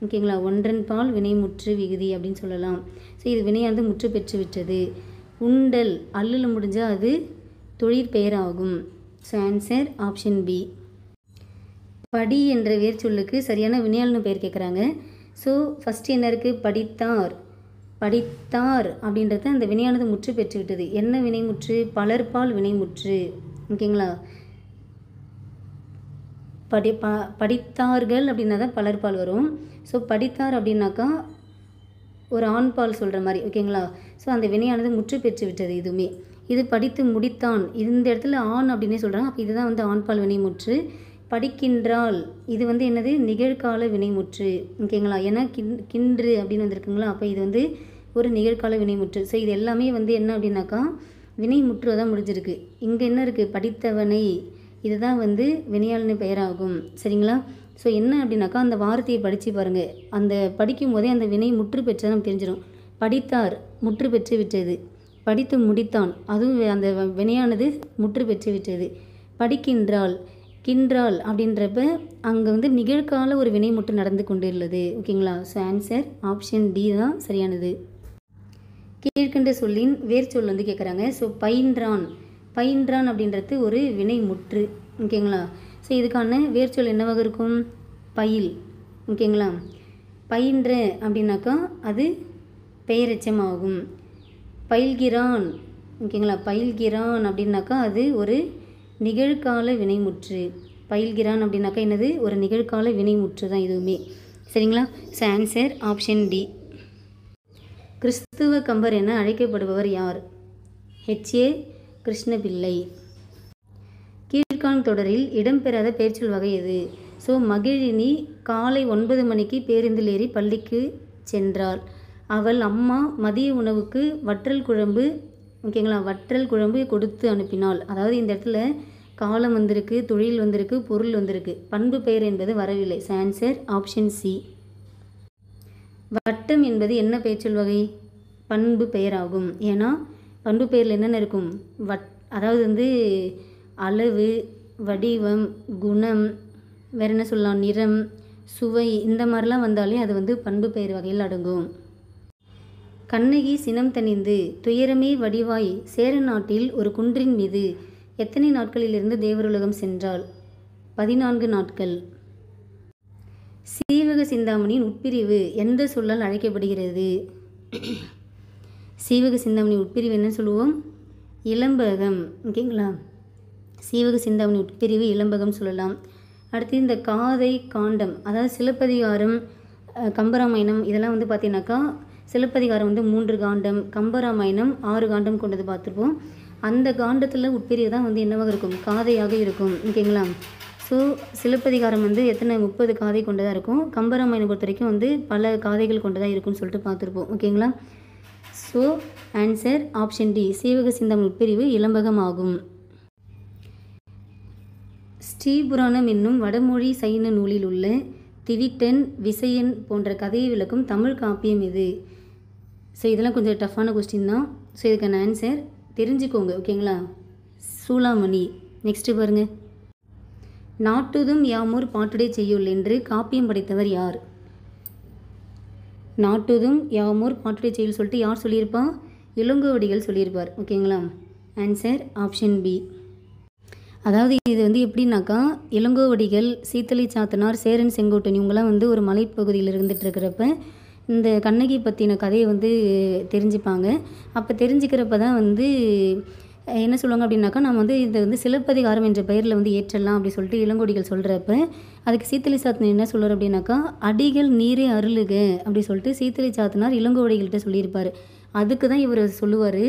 ஓகேங்களா? ஒன்றன் பால் வினைமுற்று விகுதி அப்படின்னு சொல்லலாம். ஸோ இது வினையானது முற்று பெற்று விட்டது. உண்டல் அல்லில் முடிஞ்சால் அது தொழிற்பெயர் ஆகும். So answer option B. படி என்ற வேர்ச்சொல்லுக்கு சரியான வினையாளனு பெயர் கேட்குறாங்க. ஸோ ஃபஸ்ட்டு என்ன இருக்குது? படித்தார் அப்படின்றது அந்த வினையானது முற்று பெற்று விட்டது. என்ன வினைமுற்று? பலர்பால் வினைமுற்று. ஓகேங்களா? படித்தார்கள் அப்படின்னா தான் பலர்பால் வரும். ஸோ படித்தார் அப்படின்னாக்கா ஒரு ஆண்பால் சொல்கிற மாதிரி. ஓகேங்களா? ஸோ அந்த வினையானது முற்று பெற்று விட்டது. இதுவுமே இது படித்து முடித்தான், இந்த இடத்துல ஆண் அப்படின்னே சொல்கிறாங்க. அப்போ இதுதான் வந்து ஆண்பால் வினைமுற்று. படிக்கின்றாள், இது வந்து என்னது? நிகழ்கால வினைமுற்று. ஓகேங்களா? ஏன்னா கின்று அப்படின்னு வந்திருக்குங்களா? அப்போ இது வந்து ஒரு நிகழ்கால வினைமுற்று. ஸோ இது எல்லாமே வந்து என்ன அப்படின்னாக்கா வினைமுற்று தான் முடிஞ்சிருக்கு. இங்கே என்ன இருக்குது? படித்தவனை, இதுதான் வந்து வினையாளனு பெயராகும். சரிங்களா? ஸோ என்ன அப்படின்னாக்கா அந்த வார்த்தையை படித்து பாருங்கள். அந்த படிக்கும் போதே அந்த வினை முற்று பெற்றது நம்ம தெரிஞ்சிடும். படித்தார் முற்று பெற்று விட்டது. படித்து முடித்தான், அதுவும் அந்த வினையானது முற்று பெற்று விட்டது. கின்றாள் அப்படின்றப்ப அங்கே வந்து நிகழ்கால ஒரு வினை முற்று நடந்து கொண்டுள்ளது. ஓகேங்களா? ஸோ ஆன்சர் ஆப்ஷன் டி தான் சரியானது. கீழ்கண்ட சொல்லின் வேர்ச்சொல் வந்து கேட்குறாங்க. ஸோ பயின்றான் அப்படின்றது ஒரு வினை முற்று. ஓகேங்களா? ஸோ இதுக்கான வேர்ச்சொல் என்னவாக இருக்கும்? பயில். ஓகேங்களா? பயின்ற அப்படின்னாக்கா அது பெயரெச்சம் ஆகும். பயில்கிறான். ஓகேங்களா? பயில்கிறான் அப்படின்னாக்கா அது ஒரு நிகழ்கால வினைமுற்று. பயில்கிறான் அப்படின்னாக்கா என்னது? ஒரு நிகழ்கால வினைமுற்று தான் இதுவுமே. சரிங்களா? So answer option D. கிறிஸ்துவ கம்பர் என அழைக்கப்படுபவர் யார்? ஹெச்ஏ கிருஷ்ணபிள்ளை. கீழ்காணும் தொடரில் இடம்பெறாத பெயர்ச்சொல் வகை எது? ஸோ மகிழினி காலை 9 மணிக்கு பேருந்தில் ஏறி பள்ளிக்கு சென்றாள். அவள் அம்மா மதிய உணவுக்கு வற்றல் குழம்பு, ஓகேங்களா, வற்றல் குழம்பு கொடுத்து அனுப்பினாள். அதாவது இந்த இடத்துல காலம் வந்திருக்கு, தொழில் வந்திருக்கு, பொருள் வந்திருக்கு, பண்பு பெயர் என்பது வரவில்லை. Answer option C. வட்டம் என்பது என்ன பெயர்ச்சொல் வகை? பண்பு பெயர் ஆகும். ஏன்னா பண்பு பெயரில் என்னென்ன இருக்கும்? அதாவது வந்து அளவு, வடிவம், குணம், வேறு என்ன சொல்லலாம், நிறம், சுவை, இந்த மாதிரிலாம் வந்தாலே அது வந்து பண்பு பெயர் வகையில் அடங்கும். கண்ணகி சினம் தணிந்து துயரமே வடிவாய் சேர நாட்டில் ஒரு குன்றின் மீது எத்தனை நாட்களிலிருந்து தேவருலகம் சென்றாள்? 14 நாட்கள். சீவக சிந்தாமணியின் உட்பிரிவு எந்த சொல்லால் அழைக்கப்படுகிறது? சீவக சிந்தாமணி உட்பிரிவு என்ன சொல்லுவோம்? இளம்பகம். ஓகேங்களா? சீவக சிந்தாமணி உட்பிரிவு இளம்பகம் சொல்லலாம். அடுத்து இந்த காதை காண்டம், அதாவது சிலப்பதிகாரம், கம்பராமாயணம், இதெல்லாம் வந்து பார்த்தீங்கன்னாக்கா சிலப்பதிகாரம் வந்து 3 காண்டம், கம்பராமாயணம் 6 காண்டம் கொண்டது பார்த்துருப்போம். அந்த காண்டத்தில் உட்பிரிவு தான் வந்து என்னவாக இருக்கும்? காதையாக இருக்கும். ஓகேங்களா? ஸோ சிலப்பதிகாரம் வந்து எத்தனை 30 காதை கொண்டதாக இருக்கும். கம்பராமாயணம் பொறுத்த வரைக்கும் வந்து பல காதைகள் கொண்டதாக இருக்கும்னு சொல்லிட்டு பார்த்துருப்போம். ஓகேங்களா? So answer option D. Seevaka Chintamani உட்பிரிவு இளம்பகம் ஆகும். ஸ்ரீபுராணம் என்னும் வடமொழி சைன நூலில் உள்ள திவிட்டன், விசயன் போன்ற கதையை விளக்கும் தமிழ் காப்பியம் எது? ஸோ இதெல்லாம் கொஞ்சம் டஃப்பான கொஸ்டின் தான். ஸோ இதுக்கான ஆன்சர் தெரிஞ்சுக்கோங்க. ஓகேங்களா? சூளாமணி. நெக்ஸ்ட்டு பாருங்கள். நாட்டுதும் யாமூர் பாட்டுடை செய்யுள் என்று காப்பியம் படைத்தவர் யார்? நாட்டுதும் யாமூர் பாட்டுடை செய்யுள் சொல்லிட்டு யார் சொல்லியிருப்பா? இளங்கோவடிகள் சொல்லியிருப்பார். ஓகேங்களா? Answer option B. அதாவது இது வந்து எப்படின்னாக்கா இளங்கோவடிகள், சீத்தலை சாத்தனார், சேரன் செங்கோட்டன் இவங்கெல்லாம் வந்து ஒரு மலைப்பகுதியில் இருந்துட்டு இருக்கிறப்ப இந்த கண்ணகி பற்றின கதையை வந்து தெரிஞ்சுப்பாங்க. அப்போ தெரிஞ்சுக்கிறப்ப தான் வந்து என்ன சொல்லுவாங்க அப்படின்னாக்கா நம்ம வந்து இதை வந்து சிலப்பதிகாரம் என்ற பெயரில் வந்து ஏற்றலாம் அப்படி சொல்லிட்டு இளங்கோடிகள் சொல்கிறப்ப அதுக்கு சீத்தலை சாத்தனார் என்ன சொல்கிறார் அப்படின்னாக்கா அடிகள் நீரே அருளுக அப்படி சொல்லிட்டு சீத்தலை சாத்தனார் இளங்கோவடிகள்கிட்ட சொல்லியிருப்பார். அதுக்கு தான் இவர் சொல்லுவார்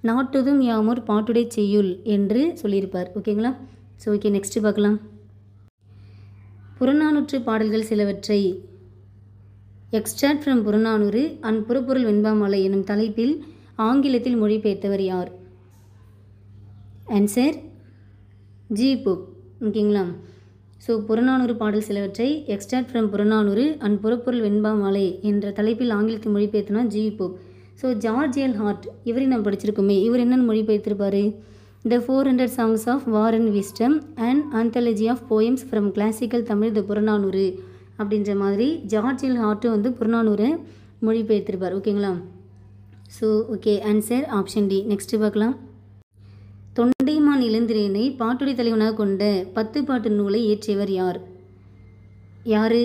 நாட்டுதும் யாமூர் பாட்டுடை செய்யுள் என்று சொல்லியிருப்பார். ஓகேங்களா? ஸோ ஓகே, நெக்ஸ்ட்டு பார்க்கலாம். புறநானூற்று பாடல்கள் சிலவற்றை எக்ஸ்ட்ராக்ட் ஃப்ரம் புறநானூறு அண்ட் புறப்பொருள் வெண்பாமாலை எனும் தலைப்பில் ஆங்கிலத்தில் மொழிபெயர்த்தவர் யார்? Answer G Pope. ஓகேங்களா. ஸோ புறநானூறு பாடல் சிலவற்றை எக்ஸ்ட்ராக்ட் ஃப்ரம் புறநானூறு அண்ட் புறப்பொருள் வெண்பா மாலை என்ற தலைப்பில் ஆங்கிலத்தில் மொழிபெயர்த்தனா G Pope. So George L Hart இவரையும் நம்ம படிச்சிருக்கோமே, இவர் என்னென்னு மொழிபெயர்த்திருப்பார்? The 400 songs of war and wisdom and anthology of poems from classical Tamil the Purananuru அப்படின்ற மாதிரி ஜார்ஜ் எல் ஹார்ட்டும் வந்து புறநானூரை மொழிபெயர்த்திருப்பார். ஓகேங்களா. So okay, answer option D. Next பார்க்கலாம். தொண்டைமான் இளந்திரையனை பாட்டுடை தலைவனாக கொண்ட 10 பாட்டு நூலை இயற்றியவர் யார்? யார்?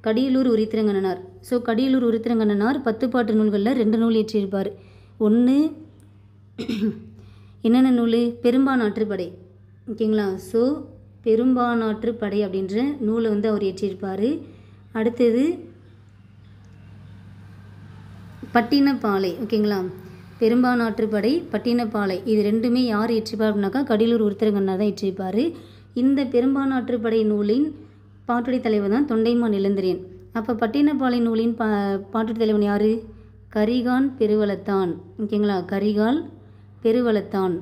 கடியலூர் உரித்திரங்கண்ணனார். ஸோ கடியலூர் உரித்திரங்கண்ணனார் 10 பாட்டு நூல்களில் 2 நூல் இயற்றியிருப்பார். ஒன்று என்னென்ன நூல்? பெரும்பானாற்றுப்படை. ஓகேங்களா. ஸோ பெரும்பானாற்றுப்படை அப்படின்ற நூலை வந்து அவர் இயற்றியிருப்பார். அடுத்தது பட்டினப்பாலை. ஓகேங்களா. பெரும்பானாற்றுப்படை, பட்டினப்பாலை, இது ரெண்டுமே யார் இயற்றிப்பார் அப்படின்னாக்கா கடியலூர் உருத்திரங்கண்ணார் தான் இயற்றியிருப்பார். இந்த பெரும்பானாற்றுப்படை நூலின் பாட்டுடை தலைவர் தான் தொண்டைமான் இளந்திரையன். அப்போ பட்டினப்பாலை நூலின் பாட்டுடை தலைவன் யார்? கரிகால் பெருவளத்தான். ஓகேங்களா. கரிகால் பெருவளத்தான்.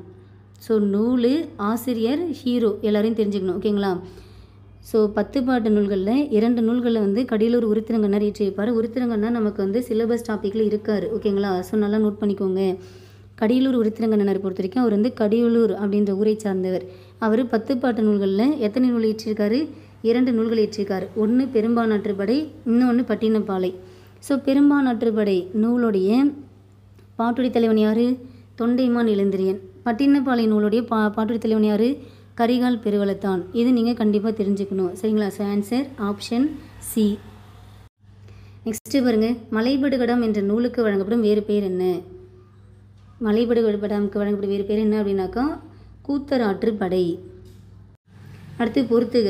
ஸோ நூல், ஆசிரியர், ஹீரோ எல்லாரையும் தெரிஞ்சுக்கணும். ஓகேங்களா. ஸோ 10 பாட்டு நூல்களில் 2 நூல்களில் வந்து கடியலூர் உருத்திரங்கண்ணார் இயற்றியிருப்பார். உருத்திரங்கண்ணார் நமக்கு வந்து சிலபஸ் டாப்பிக்கில் இருக்கார். ஓகேங்களா. ஸோ நல்லா நோட் பண்ணிக்கோங்க. கடியலூர் உருத்திரங்கண்ணார் பொறுத்த வரைக்கும் அவர் வந்து கடியலூர் அப்படின்ற ஊரை சார்ந்தவர். அவர் 10 பாட்டு நூல்களில் எத்தனை நூல் இயற்றியிருக்காரு? 2 நூல்கள் இயற்றியிருக்கார். ஒன்று பெரும்பானாற்றுப்படை, இன்னொன்று பட்டினப்பாலை. ஸோ பெரும்பானாற்றுப்படை நூலுடைய பாட்டுடை தலைவன் யார்? தொண்டைமான் இளந்திரையன். பட்டினப்பாலை நூலுடைய பாட்டுடை தலைவன் யார்? கரிகால் பெருவளத்தான். இது நீங்கள் கண்டிப்பாக தெரிஞ்சுக்கணும். சரிங்களா. So answer option C. Next பாருங்கள். மலைபடுகடம் என்ற நூலுக்கு வழங்கப்படும் வேறு பேர் என்ன? மலைபடுகடமுக்கு வழங்கப்படும் வேறு பேர் என்ன அப்படின்னாக்கா கூத்தராற்றுப்படை. அடுத்து பொறுத்துக.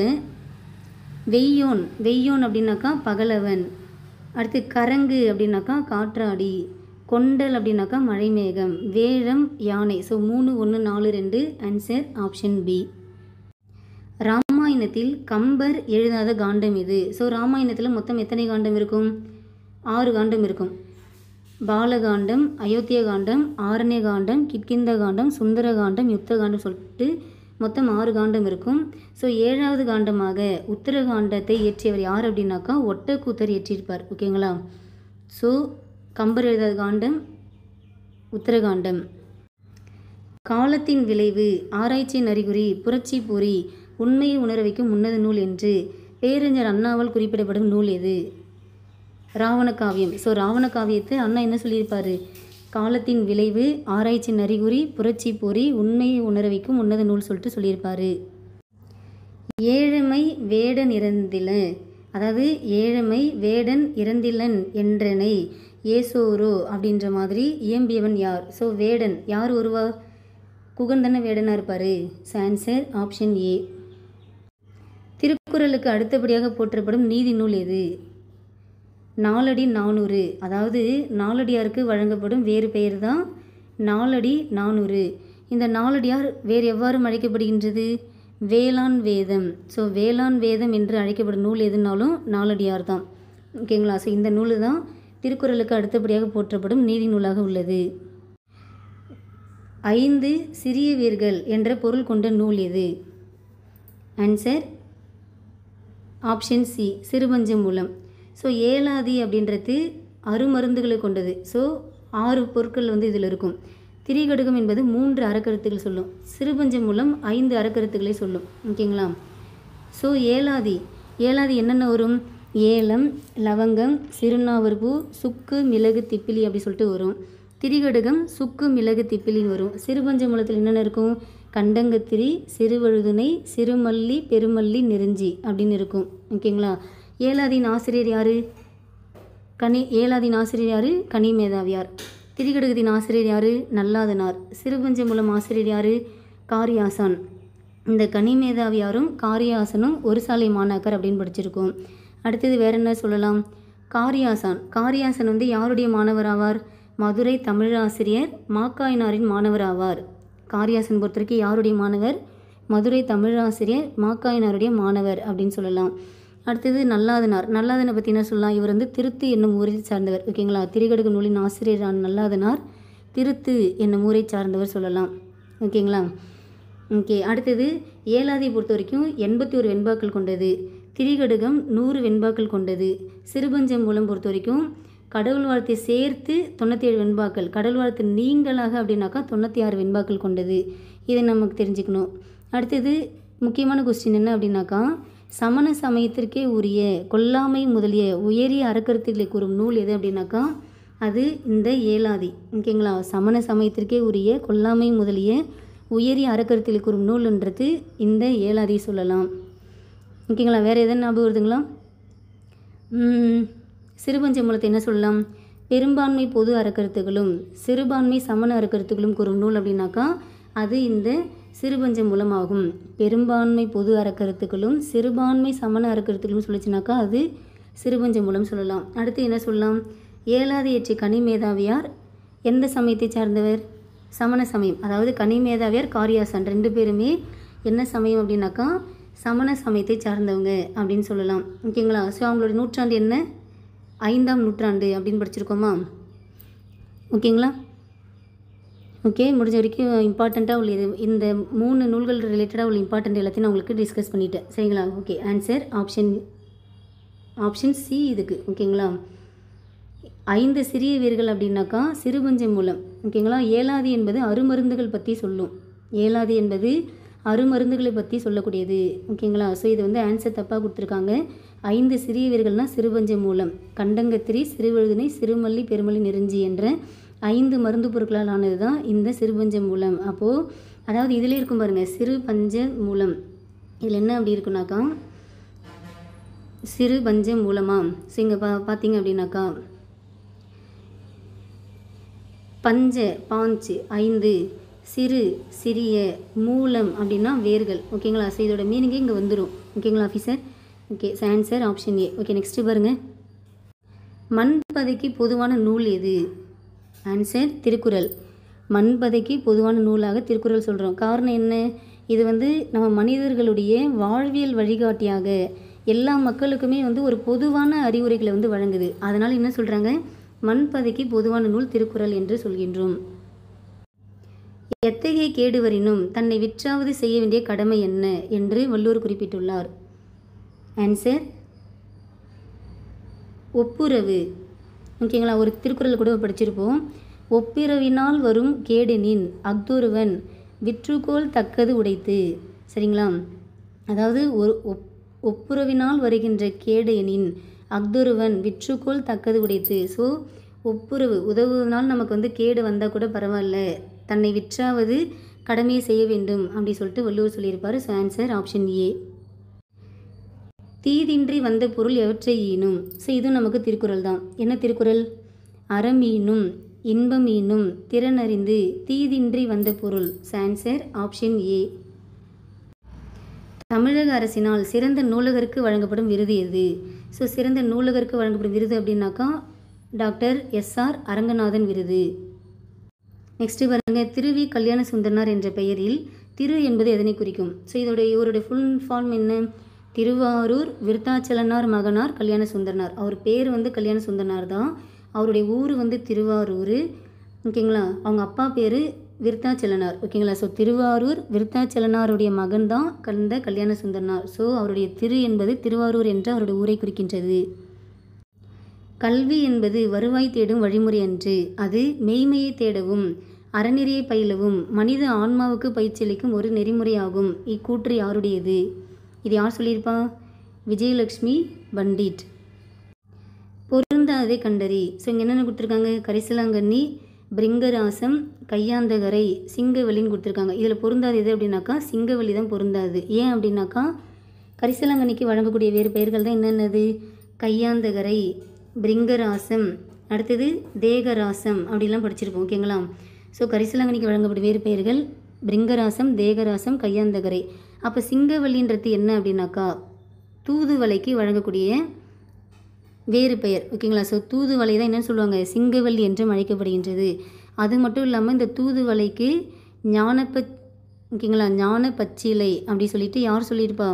வெய்யோன். வெய்யோன் அப்படின்னாக்கா பகலவன். அடுத்து கரங்கு அப்படின்னாக்கா காற்றாடி. கொண்டல் அப்படின்னாக்கா மழைமேகம். வேழம் யானை. So 3, 1, 4, 2 answer option B. ராமாயணத்தில் கம்பர் எழுதாத காண்டம் இது. ஸோ ராமாயணத்தில் மொத்தம் எத்தனை காண்டம் இருக்கும்? 6 காண்டம் இருக்கும். பாலகாண்டம், அயோத்திய காண்டம், ஆரண்ய காண்டம், கிட்கிந்த காண்டம், சுந்தர காண்டம், யுத்த காண்டம் சொல்லிட்டு மொத்தம் 6 காண்டம் இருக்கும். ஸோ 7வது காண்டமாக உத்தரகாண்டத்தை இயற்றியவர் யார் அப்படின்னாக்கா ஒட்டக்கூத்தர் இயற்றியிருப்பார். ஓகேங்களா. ஸோ கம்பர் எழுதாத காண்டம் உத்தரகாண்டம். காலத்தின் விளைவு, ஆராய்ச்சியின் அறிகுறி, புரட்சி பொறி, உண்மையை உணர வைக்கும் உன்னத நூல் என்று பேரறிஞர் அண்ணாவால் குறிப்பிடப்படும் நூல் எது? ராவண காவியம். ஸோ ராவண காவியத்தை அண்ணா என்ன சொல்லியிருப்பார்? காலத்தின் விளைவு, ஆராய்ச்சியின் அறிகுறி, புரட்சி பொறி, உண்மையை உணர வைக்கும் உன்னத நூல் சொல்லிட்டு சொல்லியிருப்பார். ஏழமை வேடன் இறந்தில, அதாவது ஏழமை வேடன் இறந்திலன் என்றனை ஏசோரோ அப்படின்ற மாதிரி இயம்பியவன் யார்? ஸோ வேடன் யார் ஒருவா? குகன் தானே வேடனாக இருப்பார். ஸோ ஆன்சர் ஆப்ஷன் ஏ. திருக்குறளுக்கு அடுத்தபடியாக போற்றப்படும் நீதி நூல் எது? நாலடி 400. அதாவது நாலடியாருக்கு வழங்கப்படும் வேறு பெயர் தான் நாலடி 400. இந்த நாலடியார் வேறு எவ்வாறு அழைக்கப்படுகின்றது? வேளாண் வேதம். ஸோ வேளாண் வேதம் என்று அழைக்கப்படும் நூல் எதுனாலும் நாலடியார் தான். ஓகேங்களா. ஸோ இந்த நூல் தான் திருக்குறளுக்கு அடுத்தபடியாக போற்றப்படும் நீதி நூலாக உள்ளது. 5 சிறிய வேர்கள் என்ற பொருள் கொண்ட நூல் எது? ஆன்சர் ஆப்ஷன் சி சிறுபஞ்ச மூலம். ஸோ ஏலாதி அப்படின்றது அருமருந்துகளை கொண்டது. ஸோ 6 பொருட்கள் வந்து இதில் இருக்கும். திரிகடுகம் என்பது 3 அறக்கருத்துக்கள் சொல்லும். சிறுபஞ்ச மூலம் 5 அறக்கருத்துக்களை சொல்லும். ஓகேங்களா. ஸோ ஏலாதி என்னென்ன வரும்? ஏலம், லவங்கம், சிறுநாவற்பூ, சுக்கு, மிளகு, திப்பிலி அப்படி சொல்லிட்டு வரும். திரிகடுகம் சுக்கு, மிளகு, திப்பிலின்னு வரும். சிறுபஞ்ச மூலத்தில் என்னென்ன இருக்கும்? கண்டங்கத்திரி, சிறுவழுதுணை, சிறுமல்லி, பெருமல்லி, நெருஞ்சி அப்படின்னு இருக்கும். ஓகேங்களா. ஏலாதியின் ஆசிரியர் யார்? ஏலாதியின் ஆசிரியர் யார்? கனிமேதாவியார். திரிகடுகத்தின் ஆசிரியர் யார்? நல்லாதனார். சிறுபஞ்ச மூலம் ஆசிரியர் யார்? காரியாசான். இந்த கனிமேதாவியாரும் காரியாசனும் ஒரு சாலை மாணாக்கர் அப்படின்னு படிச்சிருக்கோம். அடுத்தது வேற என்ன சொல்லலாம்? காரியாசன் வந்து யாருடைய மாணவர் ஆவார்? மதுரை தமிழாசிரியர் மாக்காயினாரின் மாணவர் ஆவார். காரியாசன் பொறுத்த வரைக்கும் யாருடைய மாணவர்? மதுரை தமிழாசிரியர் மாக்காயினாருடைய மாணவர் அப்படின்னு சொல்லலாம். அடுத்தது நல்லாதனை பற்றி என்ன சொல்லலாம்? இவர் வந்து திருத்து என்னும் ஊரை சார்ந்தவர். ஓகேங்களா. திரிகடுக நூலின் ஆசிரியரான நல்லாதனார் திருத்து என்னும் ஊரை சார்ந்தவர் சொல்லலாம். ஓகேங்களா. ஓகே. அடுத்தது ஏலாதியை பொறுத்த வரைக்கும் 81 வெண்பாக்கள் கொண்டது. திரிகடுகம் 100 வெண்பாக்கள் கொண்டது. சிறுபஞ்ச மூலம் பொறுத்த வரைக்கும் கடவுள் வாழ்த்தை சேர்த்து 97 வெண்பாக்கள், கடவுள் வாழ்த்து நீங்களாக அப்படின்னாக்கா 96 வெண்பாக்கள் கொண்டது. இதை நமக்கு தெரிஞ்சுக்கணும். அடுத்தது முக்கியமான கொஸ்டின் என்ன அப்படின்னாக்கா, சமண சமயத்திற்கே உரிய கொல்லாமை முதலிய உயரிய அறக்கருத்துக்களை கூறும் நூல் எது அப்படின்னாக்கா அது இந்த ஏலாதி. ஓகேங்களா. சமண சமயத்திற்கே உரிய கொல்லாமை முதலிய உயரிய அறக்கருத்துக்களை கூறும் நூல்ன்றது இந்த ஏலாதி சொல்லலாம். ஓகேங்களா. வேறு எதனா ஞாபகம் வருதுங்களா? சிறுபஞ்ச மூலத்தை என்ன சொல்லலாம்? பெரும்பான்மை பொது அறக்கருத்துகளும் சிறுபான்மை சமண அறக்கருத்துகளும் கூறும் நூல் அப்படின்னாக்கா அது இந்த சிறுபஞ்ச மூலம் ஆகும். பெரும்பான்மை பொது அறக்கருத்துக்களும் சிறுபான்மை சமண அறக்கருத்துகளும் சொல்லிச்சுனாக்கா அது சிறுபஞ்ச மூலம் சொல்லலாம். அடுத்து என்ன சொல்லலாம்? ஏலாதி இயற்றிய கனிமேதாவியார் எந்த சமயத்தை சார்ந்தவர்? சமண சமயம். அதாவது கனிமேதாவியார் காரியாசன் 2 பேருமே என்ன சமயம் அப்படின்னாக்கா சமண சமயத்தை சார்ந்தவங்க அப்படின்னு சொல்லலாம். ஓகேங்களா. ஸோ அவங்களோட நூற்றாண்டு என்ன? 5ஆம் நூற்றாண்டு அப்படின்னு படிச்சிருக்கோமா? ஓகேங்களா. ஓகே. முடிஞ்ச வரைக்கும் இம்பார்ட்டண்ட்டாக உள்ள இந்த 3 நூல்கள் ரிலேட்டடாக உள்ள இம்பார்ட்டண்ட் எல்லாத்தையும் நான் உங்களுக்கு டிஸ்கஸ் பண்ணிட்டேன். சரிங்களா. ஓகே. ஆன்சர் ஆப்ஷன் சி இதுக்கு. ஓகேங்களா. 5 சிறிய வேர்கள் அப்படின்னாக்கா சிறுபஞ்ச மூலம். ஓகேங்களா. ஏலாதி என்பது அருமருந்துகள் பற்றி சொல்லும். ஏலாதி என்பது அருமருந்துகளை பற்றி சொல்லக்கூடியது. ஓகேங்களா. ஸோ இது வந்து ஆன்சர் தப்பாக கொடுத்துருக்காங்க. 5 சிறிய வேர்கள்னால் சிறுபஞ்ச மூலம், கண்டங்கத்திரி, சிறுவழுதினை, சிறுமல்லி, பெருமல்லி, நெருஞ்சி என்ற 5 மருந்து பொருட்களால் ஆனது தான் இந்த சிறுபஞ்ச மூலம். அப்போது அதாவது இதில் இருக்கும் பாருங்கள் சிறுபஞ்ச மூலம். இதில் என்ன அப்படி இருக்குனாக்கா சிறுபஞ்ச மூலமா. ஸோ இங்கே பார்த்தீங்க அப்படின்னாக்கா பாஞ்சு 5, சிறு சிறிய, மூலம் அப்படின்னா வேர்கள். ஓகேங்களா. ஸோ இதோட மீனிங்கே இங்கே வந்துடும். ஓகேங்களா ஆஃபீஸர். ஓகே. ஆன்சர் ஆப்ஷன் ஏ. ஓகே. நெக்ஸ்ட்டு பாருங்கள். மண்பதைக்கு பொதுவான நூல் எது? ஆன்சர் திருக்குறள். மண்பதைக்கு பொதுவான நூலாக திருக்குறள் சொல்கிறோம். காரணம் என்ன? இது வந்து நம்ம மனிதர்களுடைய வாழ்வியல் வழிகாட்டியாக எல்லா மக்களுக்குமே வந்து ஒரு பொதுவான அறிவுரைகளை வந்து வழங்குது. அதனால் என்ன சொல்கிறாங்க? மண்பதைக்கு பொதுவான நூல் திருக்குறள் என்று சொல்கின்றோம். எத்தகைய கேடு வரினும் தன்னை விற்றாவது செய்ய வேண்டிய கடமை என்ன என்று வள்ளுவர் குறிப்பிட்டுள்ளார்? ஆன்சர் ஒப்புரவு. ஓகேங்களா. ஒரு திருக்குறள் கூட படிச்சிருப்போம். ஒப்பிரவினால் வரும் கேடெனின் அஃதொருவன் விற்றுக்கோள் தக்கது உடைத்து. சரிங்களா. அதாவது ஒரு ஒப்புரவினால் வருகின்ற கேடு எனின் அஃதொருவன் விற்றுக்கோள் தக்கது உடைத்து. ஸோ ஒப்புரவு உதவுவதனால் நமக்கு வந்து கேடு வந்தால் கூட பரவாயில்ல, தன்னை விற்றாவது கடமையை செய்ய வேண்டும் அப்படி சொல்லிட்டு வள்ளுவர் சொல்லியிருப்பார். So answer option A. தீதின்றி வந்த பொருள் எவற்றை ஈனும். ஸோ இதுவும் நமக்கு திருக்குறள் தான். என்ன திருக்குறள்? அறமீனும் இன்பமீனும் திறனறிந்து தீதின்றி வந்த பொருள். ஸோ ஆன்சர் ஆப்ஷன் ஏ. தமிழக அரசினால் சிறந்த நூலகருக்கு வழங்கப்படும் விருது எது? ஸோ சிறந்த நூலகருக்கு வழங்கப்படும் விருது அப்படின்னாக்கா டாக்டர் எஸ்ஆர் அரங்கநாதன் விருது. நெக்ஸ்ட்டு பாருங்க. திருவி கல்யாண சுந்தரனார் என்ற பெயரில் திரு என்பது எதனை குறிக்கும்? ஸோ இவருடைய ஃபுல் ஃபார்ம் என்ன? திருவாரூர் விருத்தாச்சலனார் மகனார் கல்யாண சுந்தரனார். அவர் பேர் வந்து கல்யாண சுந்தரனார் தான். அவருடைய ஊர் வந்து திருவாரூர். ஓகேங்களா. அவங்க அப்பா பேர் விருத்தாச்சலனார். ஓகேங்களா. ஸோ திருவாரூர் விருத்தாச்சலனாருடைய மகன் தான் கல்யாண சுந்தரனார். ஸோ அவருடைய திரு என்பது திருவாரூர் என்ற அவருடைய ஊரை குறிக்கின்றது. கல்வி என்பது வருவாய் தேடும் வழிமுறை அன்று, அது மெய்மையை தேடவும் அறநெறியை பயிலவும் மனித ஆன்மாவுக்கு பயிற்சியளிக்கும் ஒரு நெறிமுறையாகும். இக்கூற்று யாருடையது? இது யார் சொல்லியிருப்பா? விஜயலட்சுமி பண்டிட். பொருந்தாதை கண்டறி. ஸோ இங்கே என்னென்ன கொடுத்துருக்காங்க? கரிசலாங்கண்ணி, பிரிங்கராசம், கையாந்தகரை, சிங்கவெளின்னு கொடுத்துருக்காங்க. இதில் பொருந்தாது எது அப்படின்னாக்கா சிங்கவெளி தான் பொருந்தாது. ஏன் அப்படின்னாக்கா கரிசலாங்கண்ணிக்கு வழங்கக்கூடிய வேறு பெயர்கள் தான் என்னென்னது? கையாந்தகரை, பிரிங்கராசம், அடுத்தது தேகராசம் அப்படிலாம் படிச்சிருப்போம். ஓகேங்களா. ஸோ கரிசலாங்கண்ணிக்கு வழங்கப்படும் வேறு பெயர்கள் பிரிங்கராசம், தேகராசம், கையாந்தகரை. அப்போ சிங்கவெளின்றது என்ன அப்படின்னாக்கா தூதுவளைக்கு வழங்கக்கூடிய வேறு பெயர். ஓகேங்களா. ஸோ தூதுவளை தான் என்னென்னு சொல்லுவாங்க? சிங்கவெளி என்றும் அழைக்கப்படுகின்றது. அது மட்டும் இல்லாமல் இந்த தூதுவளைக்கு ஓகேங்களா ஞான பச்சிலை அப்படி சொல்லிட்டு யார் சொல்லியிருப்பா?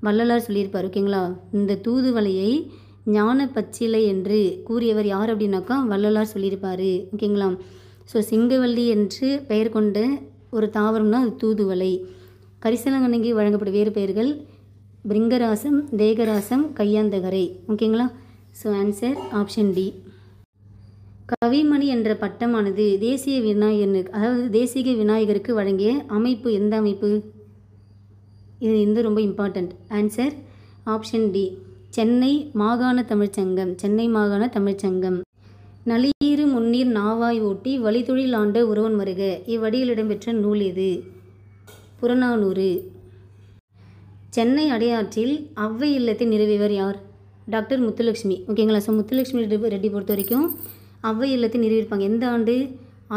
வள்ளலார் சொல்லியிருப்பார். ஓகேங்களா. இந்த தூதுவளையை ஞான பச்சிலை என்று கூறியவர் யார் அப்படின்னாக்கா வள்ளலார் சொல்லியிருப்பார். ஓகேங்களா. ஸோ சிங்கவல்லி என்று பெயர் கொண்ட ஒரு தாவரம்னா அது தூதுவளை. கரிசலாங்கண்ணிக்கு வழங்கப்பட்ட வேறு பெயர்கள் பிருங்கராசம், தேகராசம், கையாந்தகரை. ஓகேங்களா? So answer option D. கவிமணி என்ற பட்டமானது தேசிய விநாயகனுக்கு, அதாவது தேசிக விநாயகருக்கு வழங்கிய அமைப்பு எந்த அமைப்பு? இது வந்து ரொம்ப important. Answer option D, Chennai மாகாண தமிழ்ச்சங்கம். சென்னை மாகாண தமிழ்ச்சங்கம். நளியிரு முன்னீர் நாவாய் ஓட்டி வழித்தொழில் ஆண்ட உறவன் வருக இவ்வடியில் இடம்பெற்ற நூல் எது? புறநானூறு. சென்னை அடையாற்றில் அவ்வை இல்லத்தை நிறுவியவர் யார்? டாக்டர் முத்துலட்சுமி. ஓகேங்களா? ஸோ முத்துலட்சுமி ரெட்டி பொறுத்த வரைக்கும் அவ்வை இல்லத்தை நிறுவியிருப்பாங்க. எந்த ஆண்டு?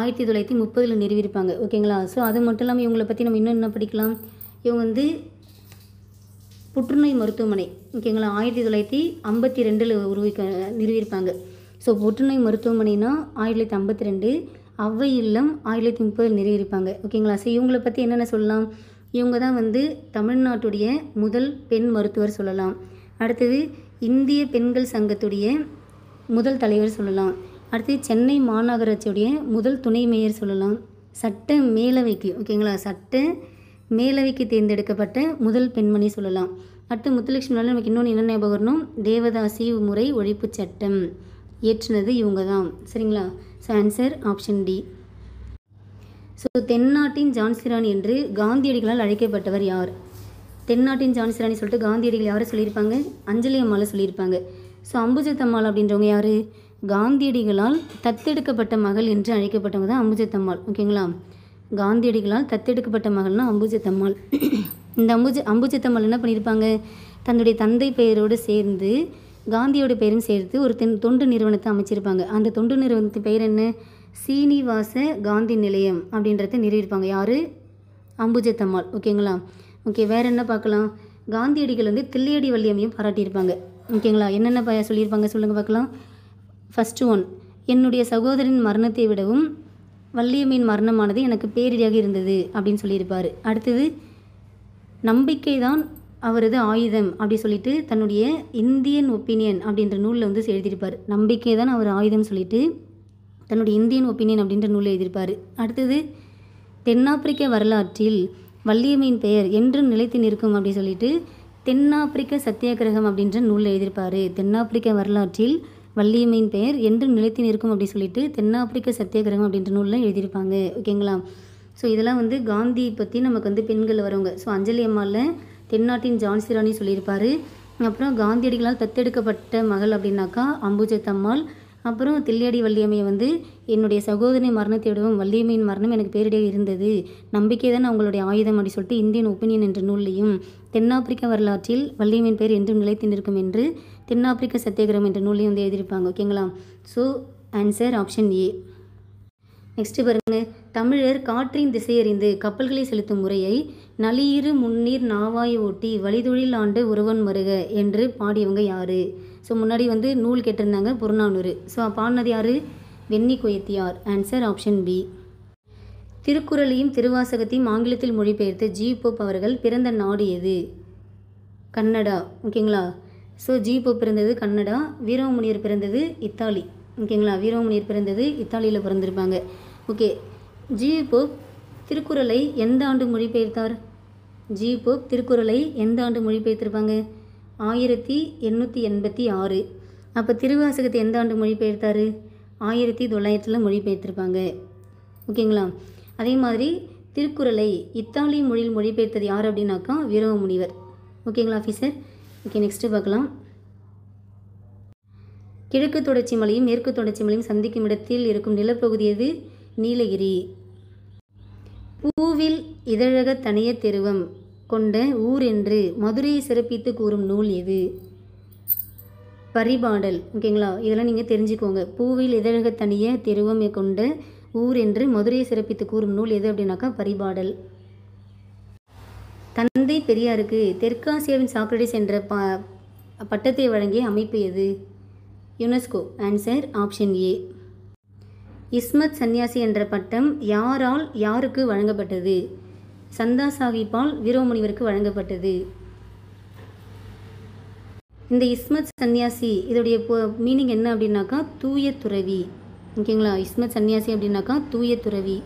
1930 நிறுவியிருப்பாங்க. ஓகேங்களா? ஸோ அது மட்டும் இல்லாமல் இவங்களை பற்றி நம்ம இன்னும் என்ன படிக்கலாம்? இவங்க வந்து புற்றுநோய் மருத்துவமனை, ஓகேங்களா, 1952 நிறுவியிருப்பாங்க. ஸோ புற்றுநோய் மருத்துவமனைனா 1952, அவ்வை இல்லம் 1930 நிறுவியிருப்பாங்க. ஓகேங்களா? ஸோ இவங்களை பற்றி என்னென்ன சொல்லலாம்? இவங்க தான் வந்து தமிழ்நாட்டுடைய முதல் பெண் மருத்துவர் சொல்லலாம். அடுத்தது இந்திய பெண்கள் சங்கத்துடைய முதல் தலைவர் சொல்லலாம். அடுத்து சென்னை மாநகராட்சியுடைய முதல் துணை மேயர் சொல்லலாம். சட்ட மேலவைக்கு, ஓகேங்களா, சட்ட மேலவைக்கு தேர்ந்தெடுக்கப்பட்ட முதல் பெண்மணி சொல்லலாம். அடுத்து முத்துலட்சுமினால நமக்கு இன்னொன்று என்ன ஞாபகம் வரணும்? தேவதாசி முறை ஒழிப்பு சட்டம் இயற்றினது இவங்க தான். சரிங்களா? So answer option D. So தென்னாட்டின் Jhansi Rani என்று காந்தியடிகளால் அழைக்கப்பட்டவர் யார்? தென்னாட்டின் ஜான்சிராணி சொல்லிட்டு காந்தியடிகள் யாரை சொல்லியிருப்பாங்க? அஞ்சலி அம்மாவை சொல்லியிருப்பாங்க. ஸோ அம்புஜத்தம்மாள் அப்படின்றவங்க யார்? காந்தியடிகளால் தத்தெடுக்கப்பட்ட மகள் என்று அழைக்கப்பட்டவங்க தான் அம்புஜத்தம்மாள். ஓகேங்களா? காந்தியடிகளால் தத்தெடுக்கப்பட்ட மகள்னா அம்புஜத்தம்மாள். இந்த அம்புஜத்தம்மாள் என்ன பண்ணியிருப்பாங்க? தன்னுடைய தந்தை பெயரோடு சேர்ந்து காந்தியோட பெயரும் சேர்த்து ஒரு தொண்டு நிறுவனத்தை அமைச்சிருப்பாங்க. அந்த தொண்டு நிறுவனத்தின் பெயர் என்ன? சீனிவாச காந்தி நிலையம் அப்படின்றத நிறுவியிருப்பாங்க. யார்? அம்புஜத்தம்மாள். ஓகேங்களா? ஓகே, வேறு என்ன பார்க்கலாம்? காந்தியடிகள் வந்து தில்லையடி வள்ளியம்மையும் பாராட்டியிருப்பாங்க. ஓகேங்களா? என்னென்ன சொல்லியிருப்பாங்க சொல்லுங்கள் பார்க்கலாம். ஃபஸ்ட்டு ஒன், என்னுடைய சகோதரின் மரணத்தை விடவும் வள்ளியம்மையின் மரணமானது எனக்கு பேரிடியாக இருந்தது அப்படின்னு சொல்லியிருப்பார். அடுத்தது நம்பிக்கை தான் அவரது ஆயுதம் அப்படி சொல்லிட்டு தன்னுடைய இந்தியன் ஒப்பீனியன் அப்படின்ற நூலில் வந்து எழுதியிருப்பார். நம்பிக்கை தான் அவர் ஆயுதம் சொல்லிட்டு தன்னுடைய இந்தியன் ஒப்பீனியன் அப்படின்ற நூலில் எழுதியிருப்பார். அடுத்தது தென்னாப்பிரிக்க வரலாற்றில் வள்ளியம்மையின் பெயர் என்றும் நிலைத்து நிற்கும் அப்படி சொல்லிட்டு தென்னாப்பிரிக்க சத்தியாகிரகம் அப்படின்ற நூலில் எழுதியிருப்பார். தென்னாப்பிரிக்க வரலாற்றில் வள்ளியம்மையின் பெயர் என்றும் நிலைத்து நிற்கும் அப்படி சொல்லிட்டு தென்னாப்பிரிக்க சத்தியாகிரகம் அப்படின்ற நூலில் எழுதியிருப்பாங்க. ஓகேங்களா? ஸோ இதெல்லாம் வந்து காந்தி பற்றி நமக்கு வந்து பெண்கள் வரவங்க. ஸோ அஞ்சலி அம்மாவில் தென்னாட்டின் ஜான்சிராணி சொல்லியிருப்பார். அப்புறம் காந்தியடிகளால் தத்தெடுக்கப்பட்ட மகள் அப்படின்னாக்கா அம்புஜத்தம்மாள். அப்புறம் தில்லையடி வள்ளியம்மையை வந்து என்னுடைய சகோதரி மரணத்தை விடவும் வள்ளியம்மையின் மரணம் எனக்கு பேரிடியாக இருந்தது, நம்பிக்கை தான் அவங்களுடைய ஆயுதம் அப்படி சொல்லிட்டு இந்தியன் ஒப்பீனியன் என்ற நூல்லையும், தென்னாப்பிரிக்க வரலாற்றில் வள்ளியம்மையின் பெயர் என்றும் நிலைத்து நிற்கும் என்று தென்னாப்பிரிக்க சத்தியாகிரகம் என்ற நூலையும் வந்து எழுதியிருப்பாங்க. ஓகேங்களா? ஸோ ஆன்சர் ஆப்ஷன் ஏ. நெக்ஸ்ட் பாருங்க, தமிழர் காற்றின் திசையறிந்து கப்பல்களை செலுத்தும் முறையை நளியிரு முன்னீர் நாவாய் ஓட்டி வழிதொழில் ஆண்டு உறவன் மருக என்று பாடியவங்க யாரு? ஸோ முன்னாடி வந்து நூல் கேட்டிருந்தாங்க புறநானூறு. ஸோ பாடினது யாரு? Venni Kuyathiyar. Answer option B. திருக்குறளையும் திருவாசகத்தையும் ஆங்கிலத்தில் மொழிபெயர்த்த ஜி போப் அவர்கள் பிறந்த நாடு எது? கன்னடா. ஓகேங்களா? ஸோ ஜி போப் பிறந்தது கன்னடா. வீரமுனியர் பிறந்தது இத்தாலி. ஓகேங்களா? வீரமுனியர் பிறந்தது இத்தாலியில் பிறந்திருப்பாங்க. ஓகே, ஜி போப் திருக்குறளை எந்த ஆண்டு மொழிபெயர்த்தார்? ஜி போப் திருக்குறளை எந்த ஆண்டு மொழிபெயர்த்திருப்பாங்க? 1886. அப்போ திருவாசகத்தை எந்த ஆண்டு மொழிபெயர்த்தார்? 1900 மொழிபெயர்த்திருப்பாங்க. ஓகேங்களா? அதே மாதிரி திருக்குறளை இத்தாலி மொழியில் மொழிபெயர்த்தது யார் அப்படின்னாக்கா வீரமுனிவர். ஓகேங்களா ஆஃபீஸர்? ஓகே, நெக்ஸ்ட்டு பார்க்கலாம். கிழக்கு தொடர்ச்சி மலையும் மேற்கு தொடர்ச்சி மலையும் சந்திக்கும் இடத்தில் இருக்கும் நிலப்பகுதி எது? நீலகிரி. பூவில் இதழக தனிய தெருவம் கொண்ட ஊர் என்று மதுரையை சிறப்பித்து கூறும் நூல் எது? பரிபாடல். ஓகேங்களா? இதெல்லாம் நீங்கள் தெரிஞ்சுக்கோங்க. பூவில் இதழக தனிய தெருவம் கொண்ட ஊர் என்று மதுரையை சிறப்பித்து கூறும் நூல் எது அப்படின்னாக்கா பரிபாடல். தந்தை பெரியாருக்கு தெற்காசியாவின் சாக்ரட்டிஸ் என்ற பட்டத்தை வழங்கிய அமைப்பு எது? யுனெஸ்கோ. ஆன்சர் ஆப்ஷன் ஏ. இஸ்மத் சன்னியாசி என்ற பட்டம் யாரால் யாருக்கு வழங்கப்பட்டது? சந்தா சாஹிப்பால் வீரமுனிவருக்கு வழங்கப்பட்டது. இந்த இஸ்மத் சன்னியாசி இதோடைய மீனிங் என்ன அப்படின்னாக்கா தூய துறவி. ஓகேங்களா? இஸ்மத் சன்னியாசி அப்படின்னாக்கா தூய துறவி.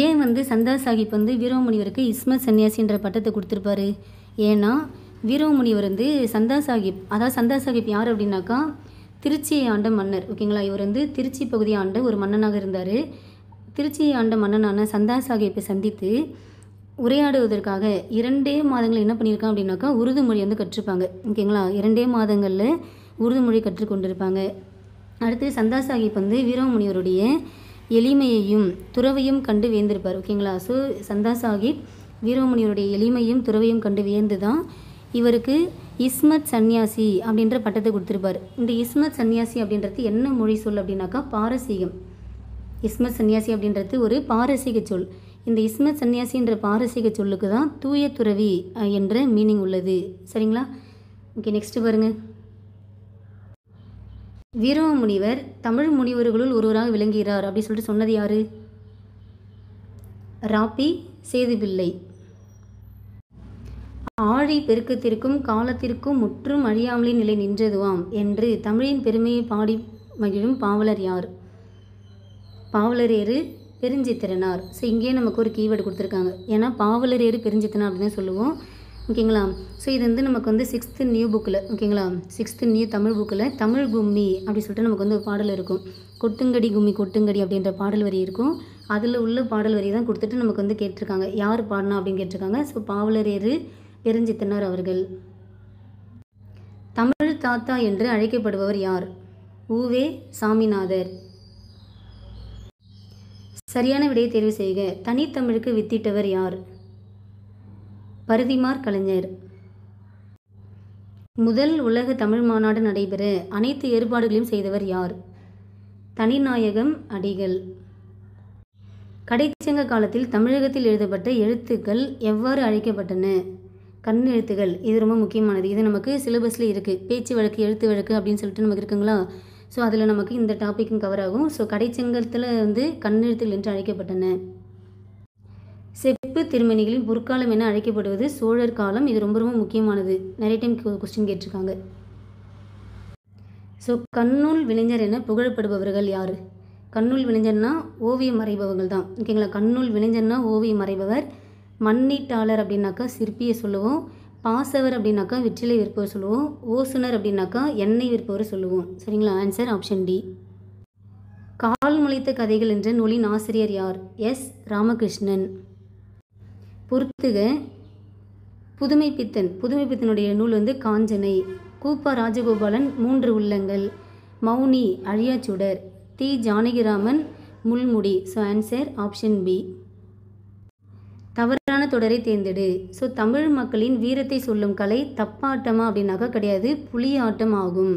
ஏன் வந்து சந்தா சாஹிப் வந்து வீரமுனிவருக்கு இஸ்மத் சன்னியாசின்ற பட்டத்தை கொடுத்துருப்பாரு? ஏன்னா வீரமுனிவர் வந்து சந்தா சாஹிப், அதாவது சந்தா சாஹிப் யார் அப்படின்னாக்கா திருச்சியை ஆண்ட மன்னர். ஓகேங்களா, இவர் வந்து திருச்சி பகுதியை ஆண்ட ஒரு மன்னனாக இருந்தார். திருச்சியை ஆண்ட மன்னனான சந்தா சாஹிப்பை சந்தித்து உரையாடுவதற்காக 2 மாதங்கள் என்ன பண்ணியிருக்காங்க அப்படின்னாக்கா உருது மொழி வந்து கற்றுருப்பாங்க. ஓகேங்களா, 2 மாதங்களில் உருது மொழி கற்றுக்கொண்டிருப்பாங்க. அடுத்து சந்தா சாஹிப் வந்து வீரமுனிவருடைய எளிமையையும் துறவையும் கண்டு வியந்திருப்பார். ஓகேங்களா, ஸோ சந்தா சாஹிப் வீரமுனிவருடைய எளிமையும் துறவையும் கண்டு வியந்து தான் இவருக்கு இஸ்மத் சன்னியாசி அப்படின்ற பட்டத்தை கொடுத்துருப்பார். இந்த இஸ்மத் சன்னியாசி அப்படின்றது என்ன மொழி சொல் அப்படின்னாக்கா பாரசீகம். இஸ்மத் சன்னியாசி அப்படின்றது ஒரு பாரசீக சொல். இந்த இஸ்மத் சன்னியாசின்ற பாரசீக சொல்லுக்கு தான் தூய துறவி என்ற மீனிங் உள்ளது. சரிங்களா? ஓகே, நெக்ஸ்ட் பாருங்கள். வீரமுனிவர் தமிழ் முனிவர்களுள் ஒருவராக விளங்குகிறார் அப்படி சொல்லிட்டு சொன்னது யாரு? ராபி சேதுபிள்ளை. ஆழி பெருக்கத்திற்கும் காலத்திற்கும் முற்றும் அழியாமலே நிலை நின்றதுவாம் என்று தமிழின் பெருமையை பாடி மகிழும் பாவலர் யார்? பாவலரேறு பெருஞ்சித்திரனார். ஸோ இங்கேயே நமக்கு ஒரு கீவேர்டு கொடுத்துருக்காங்க. ஏன்னா பாவலரேறு பெருஞ்சித்திரனார் அப்படின்னு சொல்லுவோம். ஓகேங்களா, ஸோ இது வந்து நமக்கு வந்து 6th நியூ புக்கில், ஓகேங்களா, 6th நியூ தமிழ் புக்கில் தமிழ் கும்மி அப்படி சொல்லிட்டு நமக்கு வந்து ஒரு பாடல் இருக்கும். கொட்டுங்கடி கும்மி கொட்டுங்கடி அப்படின்ற பாடல் வரி இருக்கும். அதில் உள்ள பாடல் வரி தான் கொடுத்துட்டு நமக்கு வந்து கேட்டிருக்காங்க. யார் பாடினா அப்படின்னு கேட்டிருக்காங்க. ஸோ பாவலரேறு பெருஞ்சித்திரனார் அவர்கள். தமிழ் தாத்தா என்று அழைக்கப்படுபவர் யார்? உவே சாமிநாதர். சரியான விடையை தேர்வு செய்க. தனித்தமிழுக்கு வித்திட்டவர் யார்? பருதிமார் கலைஞர். முதல் உலக தமிழ் மாநாடு நடைபெற அனைத்து ஏற்பாடுகளையும் செய்தவர் யார்? தனிநாயகம் அடிகள். கடைச்சங்க காலத்தில் தமிழகத்தில் எழுதப்பட்ட எழுத்துக்கள் எவ்வாறு அழைக்கப்பட்டன? கண்ணெழுத்துகள். இது ரொம்ப முக்கியமானது. இது நமக்கு சிலபஸில் இருக்குது. பேச்சு வழக்கு, எழுத்து வழக்கு அப்படின்னு சொல்லிட்டு நமக்கு இருக்குங்களா. ஸோ அதில் நமக்கு இந்த டாப்பிக்கும் கவர் ஆகும். ஸோ கடைச்சங்கத்தில் வந்து கண்ணெழுத்துகள் என்று அழைக்கப்பட்டன. செப்பு திருமணிகளின் பொற்காலம் என அழைக்கப்படுவது சோழர் காலம். இது ரொம்ப ரொம்ப முக்கியமானது. நிறைய டைம் கொஸ்டின் கேட்டிருக்காங்க. ஸோ கண்ணூல் விளைஞர் என புகழப்படுபவர்கள் யார்? கண்ணூல் விளைஞர்னா ஓவியம் மறைபவர்கள் தான். ஓகேங்களா, கண்ணூல் விளைஞர்னா ஓவியம் மறைபவர். மண்ணீட்டாளர் அப்படின்னாக்கா சிற்பியை சொல்லுவோம். பாசவர் அப்படின்னாக்கா வெற்றிலை விற்பவர் சொல்லுவோம். ஓசுனர் அப்படின்னாக்கா எண்ணெய் விற்பவர் சொல்லுவோம். சரிங்களா, ஆன்சர் ஆப்ஷன் டி. கால் முளைத்த கதைகள் என்ற நூலின் ஆசிரியர் யார்? எஸ் ராமகிருஷ்ணன். பொறுத்துக. புதுமைப்பித்தன். புதுமைப்பித்தனுடைய நூல் வந்து காஞ்சனை. கூப்பா ராஜகோபாலன் 3 உள்ளங்கள். மௌனி அழியாச்சுடர். தி Janakiraman Mulmudi. So answer option B. தவறான தொடரை தேர்ந்தெடு. ஸோ தமிழ் மக்களின் வீரத்தை சொல்லும் கலை தப்பாட்டமா அப்படின்னாக்கா கிடையாது, புலியாட்டம் ஆகும்.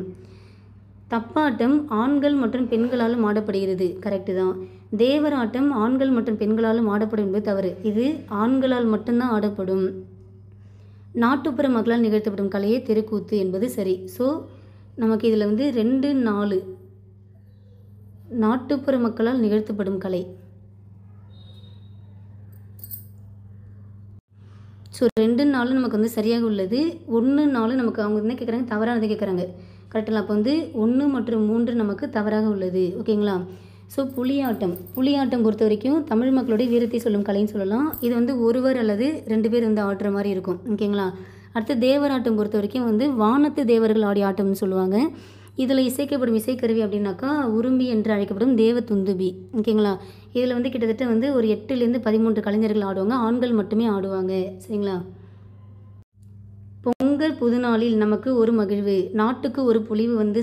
தப்பாட்டம் ஆண்கள் மற்றும் பெண்களாலும் ஆடப்படுகிறது. கரெக்டு தான். தேவராட்டம் ஆண்கள் மற்றும் பெண்களாலும் ஆடப்படும் என்பது தவறு. இது ஆண்களால் மட்டும்தான் ஆடப்படும். நாட்டுப்புற மக்களால் நிகழ்த்தப்படும் கலையே தெருக்கூத்து என்பது சரி. ஸோ நமக்கு இதில் வந்து 2, 4 நாட்டுப்புற மக்களால் நிகழ்த்தப்படும் கலை. ஸோ 2, 4 நமக்கு வந்து சரியாக உள்ளது. 1, 4 நமக்கு அவங்க என்ன கேட்குறாங்க, தவறானதை கேட்குறாங்க. கரெக்டில் அப்போ வந்து 1 மற்றும் 3 நமக்கு தவறாக உள்ளது. ஓகேங்களா. ஸோ புலியாட்டம் பொறுத்த வரைக்கும் தமிழ் மக்களுடைய வீரத்தை சொல்லும் கலைன்னு சொல்லலாம். இது வந்து ஒருவர் அல்லது 2 பேர் வந்து ஆடுற மாதிரி இருக்கும். ஓகேங்களா. அடுத்து தேவராட்டம் பொறுத்த வரைக்கும் வந்து வானத்து தேவர்கள் ஆடிய ஆட்டம்னு சொல்லுவாங்க. இதில் இசைக்கப்படும் இசைக்கருவி அப்படின்னாக்கா உரும்பி என்று அழைக்கப்படும் தேவ துந்துபி. ஓகேங்களா. இதில் வந்து கிட்டத்தட்ட வந்து ஒரு 8லேருந்து 13 கலைஞர்கள் ஆடுவாங்க. ஆண்கள் மட்டுமே ஆடுவாங்க. சரிங்களா. பொங்கல் புதுநாளில் நமக்கு ஒரு மகிழ்வு, நாட்டுக்கு ஒரு பொலிவு வந்து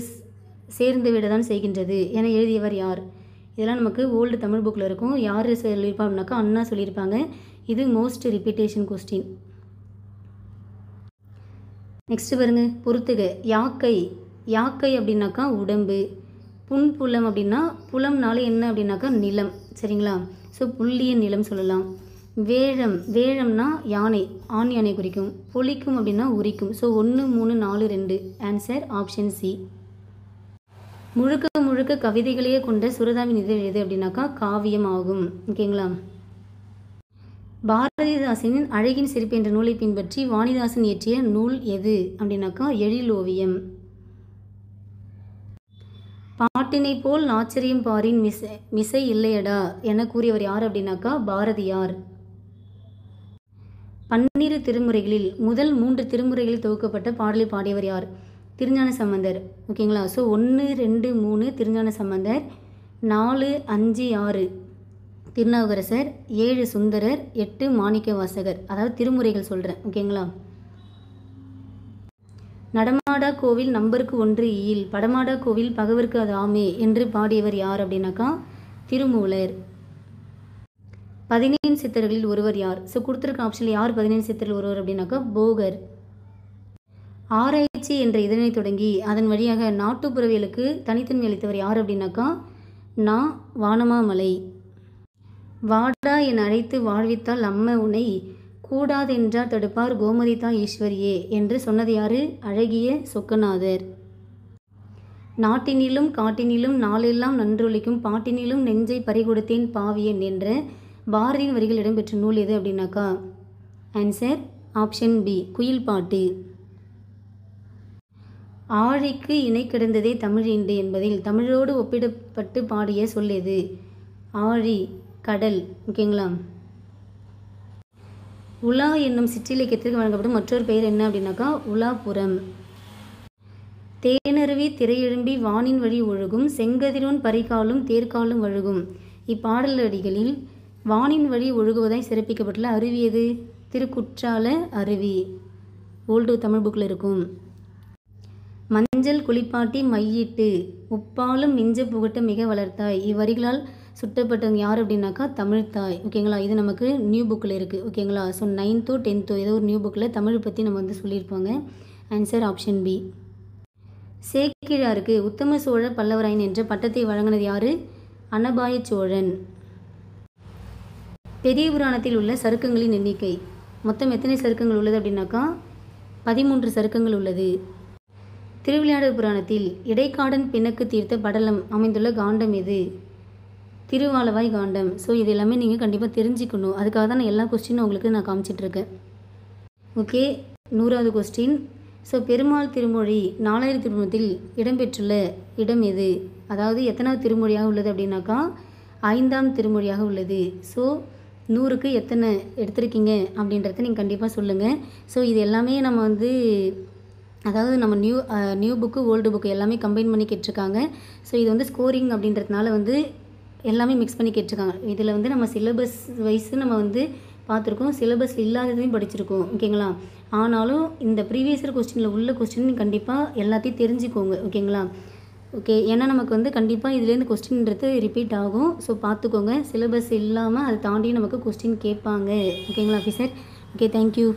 சேர்ந்து விட தான் செய்கின்றது என எழுதியவர் யார்? இதெல்லாம் நமக்கு ஓல்டு தமிழ் புக்கில் இருக்கும். யார் சொல்லியிருப்பா அப்படின்னாக்கா அண்ணா சொல்லியிருப்பாங்க. இது மோஸ்ட் ரிப்பீட்டேஷன் கொஸ்டின். நெக்ஸ்ட் பாருங்க. பொறுத்துக. யாக்கை அப்படின்னாக்கா உடம்பு. புன்புலம் அப்படின்னா புலம்னால என்ன அப்படின்னாக்கா நிலம். சரிங்களா. ஸோ புள்ளிய நிலம் சொல்லலாம். வேழம்னா யானை, ஆண் யானை குறிக்கும். பொலிக்கும் அப்படின்னா உரிக்கும். So 1, 3, 4, 2 answer option C. முழுக்க கவிதைகளையே கொண்ட சுரதாவின் இதழ் எது அப்படின்னாக்கா காவியம் ஆகும். ஓகேங்களா. பாரதிதாசனின் அழகின் சிரிப்பு என்ற நூலை பின்பற்றி வாணிதாசன் இயற்றிய நூல் எது அப்படின்னாக்கா எழில் ஓவியம். பாட்டினை போல் ஆச்சரியம் பாரின் மிசை இல்லையடா என கூறியவர் யார் அப்படின்னாக்கா பாரதியார். 12 திருமுறைகளில் முதல் 3 திருமுறைகளில் தொகுக்கப்பட்ட பாடலை பாடியவர் யார்? திருஞான சம்பந்தர். ஓகேங்களா. ஸோ 1, 2, 3 திருஞான சம்பந்தர், 4, 5, 6 திருநாவுக்கரசர், 7 சுந்தரர், 8 மாணிக்க வாசகர். அதாவது திருமுறைகள் சொல்கிறேன். ஓகேங்களா. நடமாடா கோவில் நம்பருக்கு 1 ஈயில் படமாடா கோவில் பகவருக்கு அது ஆமே என்று பாடியவர் யார் அப்படின்னாக்கா திருமூலர். 17 சித்தர்களில் ஒருவர் யார்? ஸோ கொடுத்துருக்க ஆப்ஷனில் யார் 17 சித்தரில் ஒருவர் அப்படின்னாக்கா போகர். ஆராய்ச்சி என்ற இதனை தொடங்கி அதன் வழியாக நாட்டுப்புறவியலுக்கு தனித்தன்மை அளித்தவர் யார் அப்படின்னாக்கா வானமாமலை. வாடா என அழைத்து வாழ்வித்தால் அம்ம உனை கூடாதென்றார் தடுப்பார் கோமதிதா ஈஸ்வரியே என்று சொன்னது யாரு? அழகிய சொக்கநாதர். நாட்டினிலும் காட்டினிலும் நாளெல்லாம் நன்றொலிக்கும் பாட்டினிலும் நெஞ்சை பறிகொடுத்தேன் பாவியன் என்ற பாரதியின் வரிகள் இடம்பெற்ற நூல் எது அப்படின்னாக்கா ஆன்சர் ஆப்ஷன் பி குயில் பாட்டு. ஆழிக்கு இணை கிடந்ததே தமிழீண்டு என்பதில் தமிழோடு ஒப்பிடப்பட்டு பாடிய சொல் எது? ஆழி கடல். ஓகேங்களா. உலா என்னும் சிற்றிலக்கியத்திற்கு வழங்கப்படும் மற்றொரு பெயர் என்ன அப்படின்னாக்கா உலாபுரம். தேனருவி திரையெழும்பி வானின் வழி ஒழுகும் செங்கதிரோன் பரிகாலும் தேர்காலும் வழுகும். இப்பாடல் அடிகளில் வானின் வழி ஒழுகுவதாய் சிறப்பிக்கப்பட்டுள்ள அருவி எது? திருக்குற்றால அருவி. ஓல்டு தமிழ் புக்கில் இருக்கும். மஞ்சள் குளிப்பாட்டி மையிட்டு முப்பாலும் மிஞ்ச புகட்ட மிக வளர்த்தாய். இவ்வரிகளால் சுட்டப்பட்டவங்க யார் அப்படின்னாக்கா தமிழ்த்தாய். ஓகேங்களா. இது நமக்கு நியூ புக்கில் இருக்குது. ஓகேங்களா. ஸோ 9th 10th ஏதோ ஒரு நியூ புக்கில் தமிழ் பற்றி நம்ம வந்து சொல்லியிருப்பாங்க. Answer option B. சேக்கிழாருக்கு உத்தம சோழ பல்லவராயன் என்ற பட்டத்தை வழங்கினது யார்? அனபாய சோழன். பெரிய புராணத்தில் உள்ள சருக்கங்களின் எண்ணிக்கை மொத்தம் எத்தனை சருக்கங்கள் உள்ளது அப்படின்னாக்கா 13 சருக்கங்கள் உள்ளது. திருவிளையாடல் புராணத்தில் இடைக்காடன் பிணக்கு தீர்த்த படலம் அமைந்துள்ள காண்டம் எது? திருவாலவாய் காண்டம். ஸோ இது எல்லாமே நீங்கள் கண்டிப்பாக தெரிஞ்சுக்கணும். அதுக்காக தான் நான் எல்லா கொஸ்டினும் உங்களுக்கு நான் காமிச்சிட்ருக்கேன். ஓகே. 100வது கொஸ்டின். ஸோ பெருமாள் திருமொழி 4ஆயிரம் திருமணத்தில் இடம்பெற்றுள்ள இடம் எது? அதாவது எத்தனாவது திருமொழியாக உள்ளது அப்படின்னாக்கா 5ஆம் திருமொழியாக உள்ளது. ஸோ 100க்கு எத்தனை எடுத்திருக்கீங்க அப்படின்றத நீங்கள் கண்டிப்பாக சொல்லுங்கள். ஸோ இது எல்லாமே நம்ம வந்து அதாவது நம்ம நியூ புக்கு ஓல்டு புக்கு எல்லாமே கம்பைன் பண்ணி கேட்டிருக்காங்க. ஸோ இது வந்து ஸ்கோரிங் அப்படின்றதுனால வந்து எல்லாமே மிக்ஸ் பண்ணி கேட்டிருக்காங்க. இதில் வந்து நம்ம சிலபஸ் வைஸு நம்ம வந்து பார்த்துருக்கோம், சிலபஸ் இல்லாததையும் படிச்சிருக்கோம். ஓகேங்களா. ஆனாலும் இந்த ப்ரீவியஸ் இயர் கொஸ்டினில் உள்ள கொஸ்டின் கண்டிப்பாக எல்லாத்தையும் தெரிஞ்சுக்கோங்க. ஓகேங்களா. ஓகே. ஏன்னா நமக்கு வந்து கண்டிப்பாக இதுலேருந்து கொஸ்டின்றது ரிப்பீட் ஆகும். ஸோ பார்த்துக்கோங்க. சிலபஸ் இல்லாமல் அதை தாண்டி நமக்கு கொஸ்டின் கேட்பாங்க. ஓகேங்களா ஆஃபீஸர். ஓகே. தேங்க்யூ.